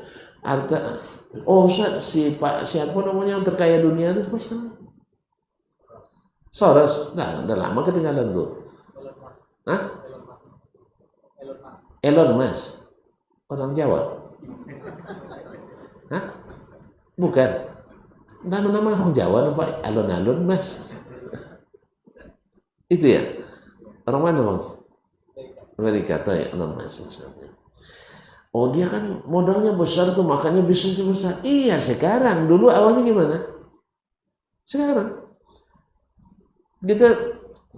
harta. Oh Ustaz, siapa namanya yang terkaya dunia itu sekarang? Soros. Nah, udah lama ketinggalan tuh. Hah? Elon Musk. Orang Jawa. Hah? Bukan. Nama-nama orang Jawa Pak. Alon-alon Mas. Itu ya. Orang mana bang? Amerika tahu ya, oh dia kan modalnya besar tuh, makanya bisnisnya besar. Iya sekarang, dulu awalnya gimana? Sekarang kita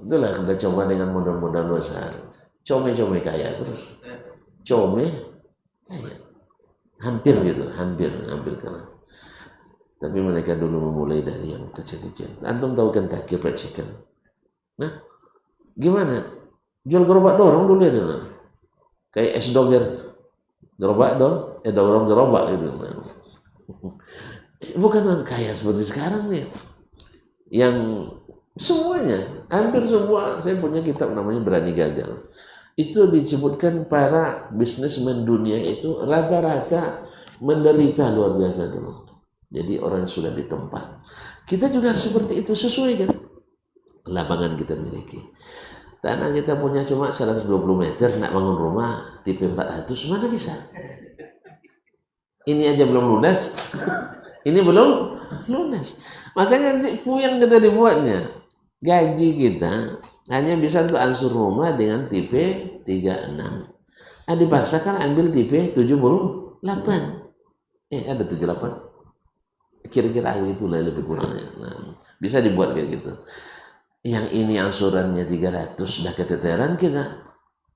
itulah kita coba dengan modal-modal besar, come kaya terus, come kaya, hampir gitu, hampir karena. Tapi mereka dulu memulai dari yang kecil-kecil. Antum tahu Kentucky Fried Chicken? Nah, gimana? Jual gerobak dorong dulu ya dulu. Kayak es doger, gerobak dorong gerobak gitu. Bukan kaya seperti sekarang nih. Yang semuanya, hampir semua, saya punya kitab namanya Berani Gagal. Itu disebutkan para bisnismen dunia itu rata-rata menderita luar biasa dulu. Jadi orang yang sudah ditempa. Kita juga harus seperti itu, sesuai kan lapangan kita miliki. Tanah kita punya cuma 120 meter, nak bangun rumah tipe 400, mana bisa? Ini aja belum lunas. Ini belum lunas. Makanya nanti puyeng kita dibuatnya. Gaji kita hanya bisa untuk ansur rumah dengan tipe 36. Dipaksakan ambil tipe 78. Ada 78. Kira-kira itulah lebih kurangnya. Nah, bisa dibuat kayak gitu. Yang ini angsurannya 300 sudah keteteran kita.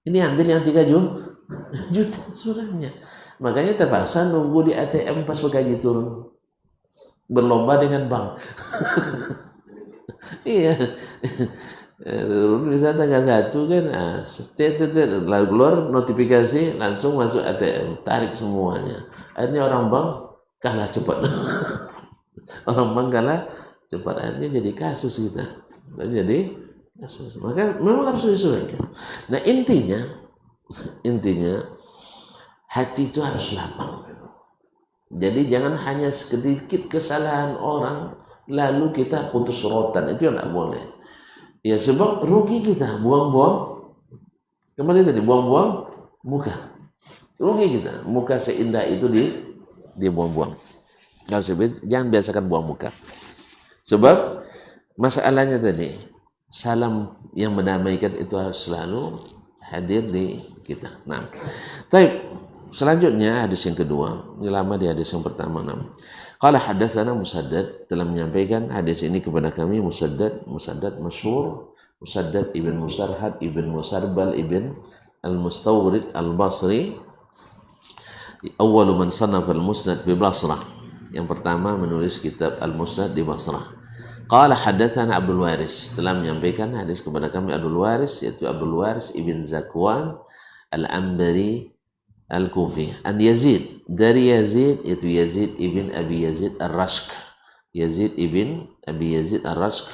Ini ambil yang 3 juta angsurannya. Makanya terpaksa nunggu di ATM pas gaji turun. Berlomba dengan bank. Iya. Turun bisa tanggal 1 kan. Lalu keluar notifikasi langsung masuk ATM. Tarik semuanya. Akhirnya orang bank kalah cepat. Orang bank kalah cepat, akhirnya jadi kasus kita. Jadi kasus. Maka memang harus disesuaikan. Nah intinya hati itu harus lapang. Jadi jangan hanya sedikit kesalahan orang lalu kita putus rotan, itu yang tidak boleh. Ya sebab rugi kita, buang-buang. Kembali tadi buang-buang muka. Rugi kita, muka seindah itu dia buang-buang. Jangan biasakan buang muka. Sebab masalahnya tadi, salam yang mendamaikan itu harus selalu hadir di kita. Nah, baik. Selanjutnya hadis yang kedua. Ini lama di hadis yang pertama. Qala hadatsana Musaddad, telah menyampaikan hadis ini kepada kami Musaddad masyhur, Musaddad ibn Musarhad ibn Musarbal ibn al-Mustawrid al-Basri. Awwalu man sannafa al-Musnad fi Basrah. Yang pertama menulis kitab Al-Musnad di Basrah. Qala hadatsana Abdul Waris, telah menyampaikan hadis kepada kami Abdul Waris, yaitu Abdul Waris ibn Zakwan Al-Ambari Al-Kufi. An Yazid, dari Yazid, yaitu Yazid ibn Abi Yazid Ar-Rashk. Yazid ibn Abi Yazid Ar-Rashk.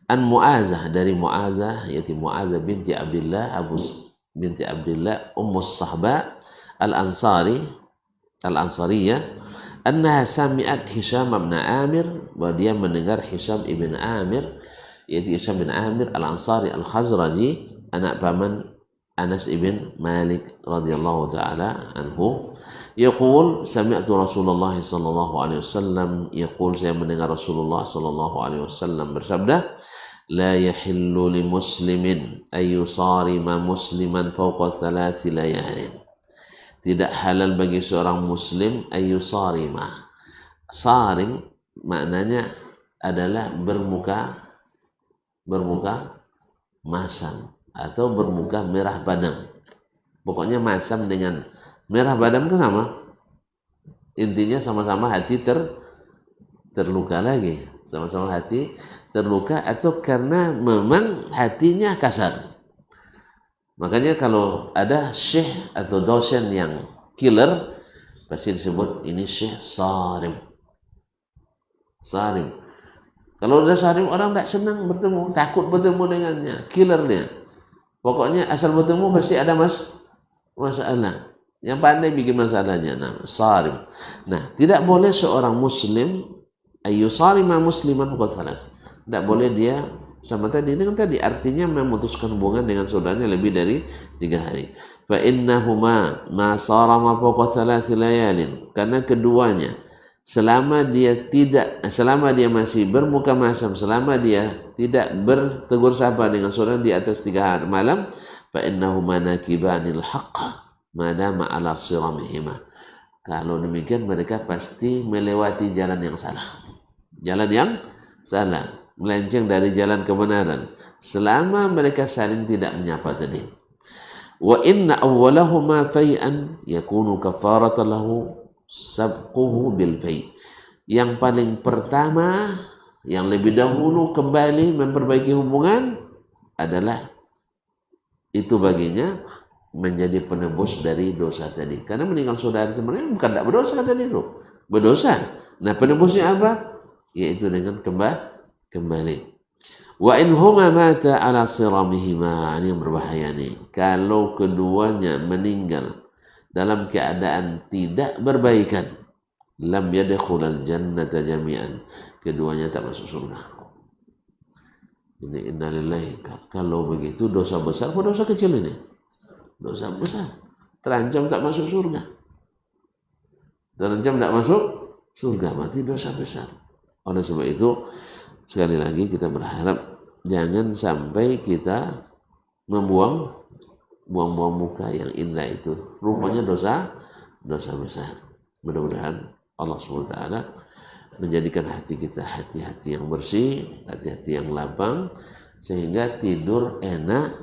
An Mu'azah, dari Mu'azah, yaitu Mu'azah binti Abdullah binti Abdullah Ummus Sahba Al-Ansariyah. Annaha sami'at Hisham bin Amir, bahwa dia mendengar Hisham ibn Amir, yaitu Hisham bin Amir Al-Ansari Al-Khazraji, anak paman Anas ibn Malik radhiyallahu taala anhu. Yaqul sami'tu Rasulullah sallallahu alaihi wasallam yaqul, saya mendengar Rasulullah sallallahu alaihi wasallam bersabda, la yahillu li muslimin ay yusarima musliman fawqa 3 layalin. Tidak halal bagi seorang muslim ayyusarima. Sarim maknanya adalah bermuka masam atau bermuka merah badam. Pokoknya masam dengan merah badam itu sama. Intinya sama-sama hati terluka lagi. Sama-sama hati terluka, atau karena memang hatinya kasar. Makanya kalau ada syekh atau dosen yang killer, pasti disebut ini syekh sarim. Sarim. Kalau udah sarim, orang tidak senang bertemu, takut bertemu dengannya, killer dia. Pokoknya asal bertemu pasti ada masalah. Yang pandai bikin masalahnya. Nah, sarim. Nah, tidak boleh seorang muslim ayyusarima musliman fawqa 3. Tidak boleh dia sama tadi dengan tadi, artinya memutuskan hubungan dengan saudaranya lebih dari 3 hari. Fa innahuma ma sarama fawqa 3 layalin, karena keduanya selama dia masih bermuka masam, selama dia tidak bertegur sapa dengan seorang di atas 3 hari malam, fa innahu manakibanil haqq madama ala siramihima. Kalau demikian mereka pasti melewati jalan yang salah. Jalan yang salah, melenceng dari jalan kebenaran selama mereka saling tidak menyapa tadi. Wa inna awwalahuma fai'an yakunu kafaratan lahu sabquhu bil fai'. Yang paling pertama, yang lebih dahulu kembali memperbaiki hubungan adalah itu baginya menjadi penebus dari dosa tadi. Karena meninggal saudara sebenarnya bukan tidak berdosa tadi itu, berdosa. Nah, penebusnya apa? Yaitu dengan kembali. Wa in huma mata ala siramihima, ini yang berbahaya nih. Kalau keduanya meninggal dalam keadaan tidak berbaikan, lam yadkhulal jannata jami'an, keduanya tak masuk surga. Ini innalillahi. Kalau begitu dosa besar atau dosa kecil ini? Dosa besar. Terancam tak masuk surga. Terancam tak masuk surga, berarti dosa besar. Oleh sebab itu, sekali lagi kita berharap jangan sampai kita membuang muka yang indah itu. Rupanya dosa besar. Mudah-mudahan Allah SWT menjadikan hati kita hati-hati yang bersih, hati-hati yang lapang, sehingga tidur enak,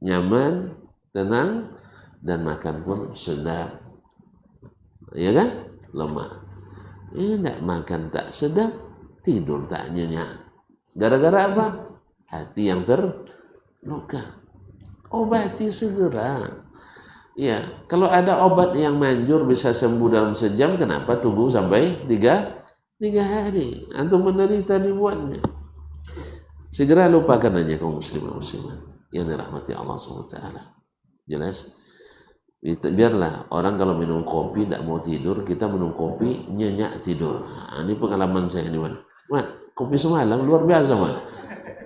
nyaman, tenang, dan makan pun sedap. Ya kan? Lemah. Ini tidak makan tak sedap, tidur tak nyenyak. Gara-gara apa? Hati yang terluka. Obati segera. Ya, kalau ada obat yang manjur bisa sembuh dalam sejam, kenapa tunggu sampai 3 hari? Antum menderita dibuatnya. Segera lupakan aja kaum muslimin yang dirahmati Allah SWT. Jelas? Biarlah orang kalau minum kopi tidak mau tidur, kita minum kopi nyenyak tidur. Nah, ini pengalaman saya nih, Man. Kopi semalam luar biasa, Man.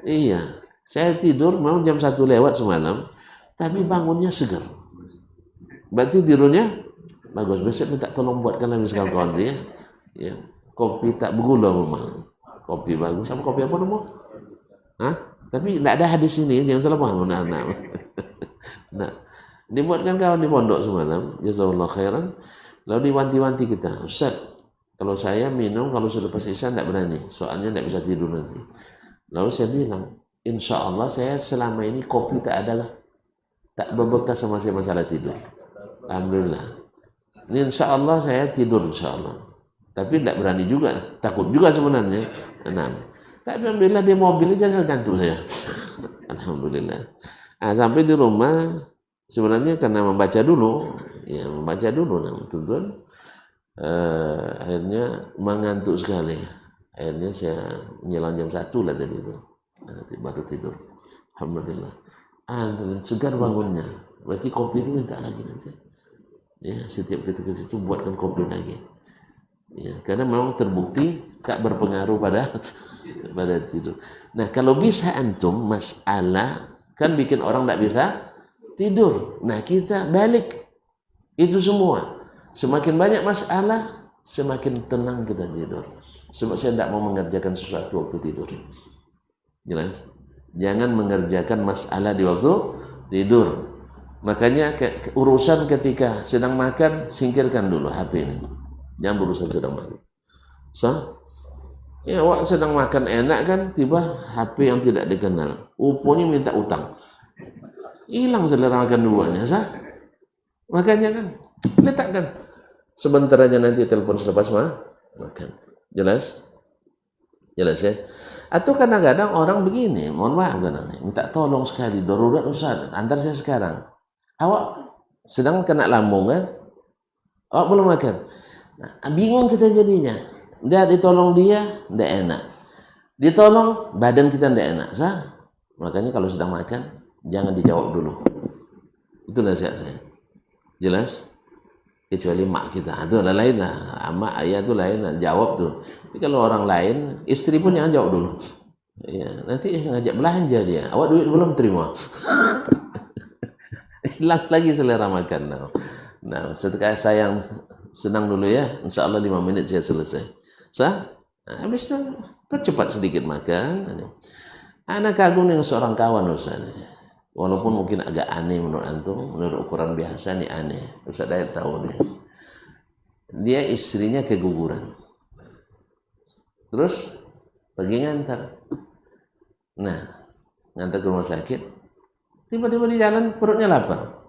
Iya. Saya tidur mau jam 1 lewat semalam, tapi bangunnya segar. Berarti tidurnya bagus. Besok minta tolong buatkan lagi kawan-kawan ya. Ya. Kopi tak bergula memang. Kopi bagus. Sama kopi apa nama? Hah? Tapi tidak ada hadis ini, jangan salah paham. Nah, dibuatkan kawan di pondok semalam, jazakallahu khairan. Lalu diwanti-wanti kita, Ustaz, kalau saya minum kalau sudah pas isya tidak berani, soalnya tidak bisa tidur nanti. Lalu saya bilang, insya Allah saya selama ini kopi tak berbekas sama saya masalah tidur. Alhamdulillah. Ini insya Allah saya tidur insya Allah. Tapi tidak berani juga, takut juga sebenarnya. Tapi alhamdulillah di mobil jangan gantung saya. Alhamdulillah. Nah, sampai di rumah sebenarnya karena membaca dulu, nah, tuan-tuan, akhirnya mengantuk sekali. Akhirnya saya menjelang jam 1 lah tadi itu. Baru tidur. Alhamdulillah. Segar bangunnya. Berarti kopi itu minta lagi nanti. Ya, setiap kita ke situ buatkan kopi lagi. Ya, karena memang terbukti tak berpengaruh pada tidur. Nah, kalau bisa antum masalah kan bikin orang tak bisa tidur. Nah, kita balik itu semua. Semakin banyak masalah, semakin tenang kita tidur. Sebab saya tidak mau mengerjakan sesuatu waktu tidur. Jelas? Jangan mengerjakan masalah di waktu tidur. Makanya urusan ketika sedang makan, singkirkan dulu HP ini. Jangan berurusan sedang makan. Ya, awak sedang makan enak kan, tiba HP yang tidak dikenal. Uponya minta utang. Hilang selera makan duanya, Makanya kan, letakkan. Sebentar aja nanti telepon selepas makan. Jelas? Jelas ya? Atau kadang-kadang orang begini, mohon maaf kadang-kadang, minta tolong sekali, darurat Ustaz, antar saya sekarang. Awak sedang kena lambung kan? Awak belum makan. Nah, bingung kita jadinya. Dia ditolong dia, tidak enak. Ditolong, badan kita tidak enak. Makanya kalau sedang makan, jangan dijawab dulu. Itu nasihat saya. Jelas? Kecuali mak kita. Itu lain lah. Mak, ayah itu lain lah. Jawab tuh. Tapi kalau orang lain, istri pun jangan jawab dulu. Ya, nanti ngajak belanja dia. Awak duit belum terima. Hilang lagi selera makan. Nah, setelah sayang Senang dulu ya, insya Allah 5 menit saya selesai. Sah? Nah, habis itu percepat sedikit makan. Anak kagum dengan seorang kawan Ustaz. Walaupun mungkin agak aneh menurut antum, menurut ukuran biasa nih aneh. Ustaz Dayat tahu nih. Dia istrinya keguguran. Terus pergi ngantar. Nah, ngantar ke rumah sakit. Tiba-tiba di jalan perutnya lapar.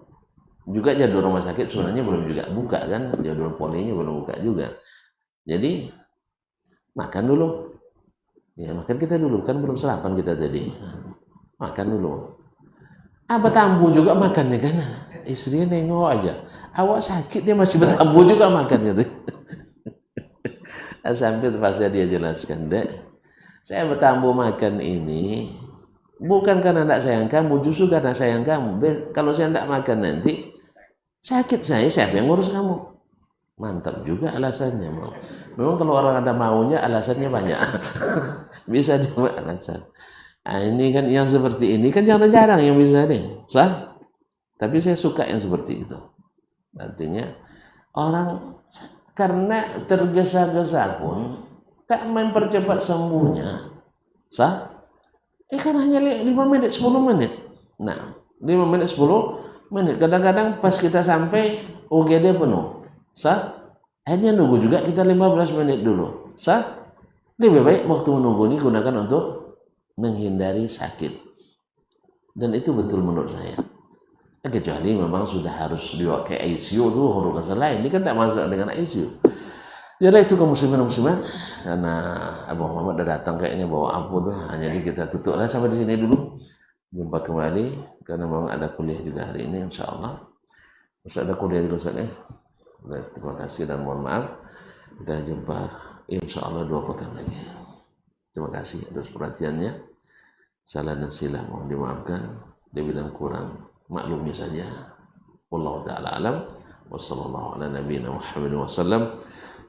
Juga jadwal rumah sakit sebenarnya belum juga buka kan, jadwal polinya belum buka juga. Jadi makan dulu. Ya makan kita dulu kan belum sarapan kita tadi. Makan dulu. Bertambu juga makannya kan. Istrinya nengok aja. Awak sakit dia masih bertambu juga makan gitu. Sampai terpaksa dia jelaskan, Dek, saya bertambu makan ini bukan karena tidak sayang kamu, justru karena sayang kamu. Kalau saya tidak makan nanti sakit saya, siapa yang ngurus kamu? Mantap juga alasannya. Memang kalau orang ada maunya alasannya banyak. Bisa dibuat alasan. Nah, ini kan yang seperti ini kan jarang-jarang yang bisa nih. Sah? Tapi saya suka yang seperti itu. Artinya orang karena tergesa-gesa pun tak mempercepat sembuhnya. Sah? Kan hanya 5 menit, 10 menit. Nah, 5 menit, 10 menit. Kadang-kadang pas kita sampai UGD penuh. Sah? Hanya nunggu juga kita 15 menit dulu. Sah? Lebih baik waktu menunggu ini gunakan untuk menghindari sakit. Dan itu betul menurut saya. Kecuali memang sudah harus dibawa ke ICU tuh urusan lain. Ini kan tidak masuk dengan ICU. Jadi itu kaum muslimin dan muslimat, karena Abu Muhammad udah datang kayaknya bawa ampun tuh. Jadi kita tutuplah sampai di sini dulu. Jumpa kembali karena memang ada kuliah juga hari ini insyaallah. Terus ada kuliah juga Ustaz ya. Terima kasih dan mohon maaf. Kita jumpa insyaallah 2 pekan lagi. Terima kasih atas perhatiannya. Salah dan silap mohon dimaafkan. Dia bilang kurang, maklumi saja. Wallahu taala alam. Wassallallahu ala nabiyyina Muhammadin wasallam.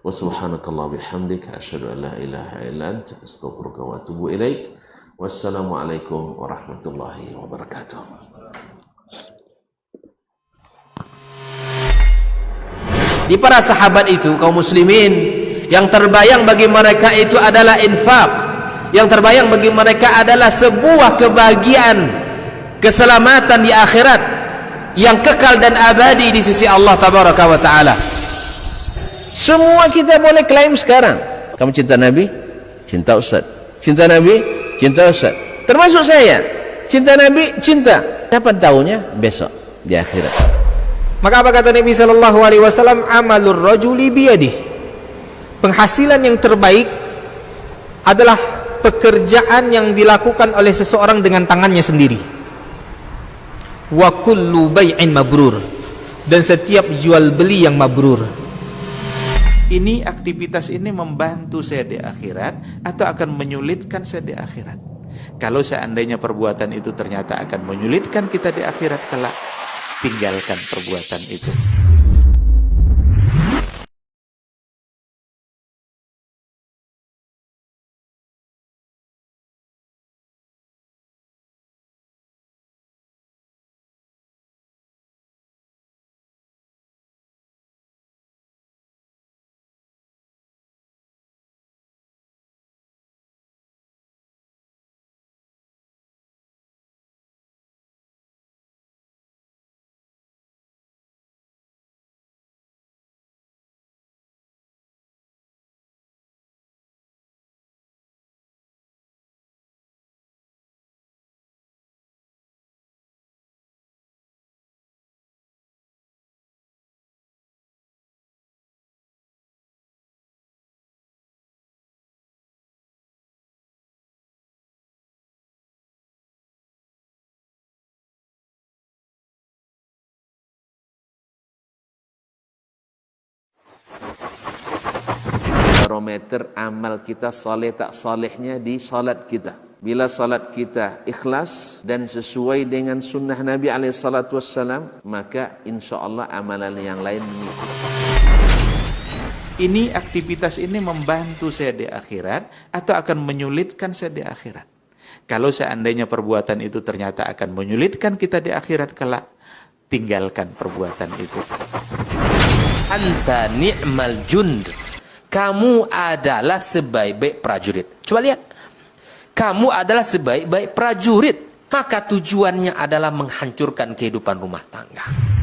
Wa subhanakallah bihamdika asyhadu an la ilaha illa anta astaghfiruka wa atubu ilaik. Wassalamualaikum warahmatullahi wabarakatuh. Di para sahabat itu kaum muslimin, yang terbayang bagi mereka itu adalah infak. Yang terbayang bagi mereka adalah sebuah kebahagiaan, keselamatan di akhirat yang kekal dan abadi di sisi Allah tabaraka wa taala. Semua kita boleh klaim sekarang. Kamu cinta Nabi? Cinta Ustaz. Cinta Nabi? Cinta Ustaz. Termasuk saya. Cinta Nabi? Cinta. Kapan tahunya? Besok di akhirat. Maka apa kata Nabi sallallahu alaihi wasallam? Amalur rajuli biyadihi. Penghasilan yang terbaik adalah pekerjaan yang dilakukan oleh seseorang dengan tangannya sendiri. Wa kullu bai'in mabrur. Dan setiap jual beli yang mabrur. Ini aktivitas ini membantu saya di akhirat atau akan menyulitkan saya di akhirat? Kalau seandainya perbuatan itu ternyata akan menyulitkan kita di akhirat kelak, tinggalkan perbuatan itu. Barometer amal kita saleh tak salehnya di salat kita. Bila salat kita ikhlas dan sesuai dengan sunnah Nabi SAW, maka insya Allah amalan yang lain mengikut. Ini aktivitas ini membantu saya di akhirat atau akan menyulitkan saya di akhirat? Kalau seandainya perbuatan itu ternyata akan menyulitkan kita di akhirat kelak, tinggalkan perbuatan itu. anta ni'mal jund. Kamu adalah sebaik-baik prajurit. Coba lihat. Kamu adalah sebaik-baik prajurit. Maka tujuannya adalah menghancurkan kehidupan rumah tangga.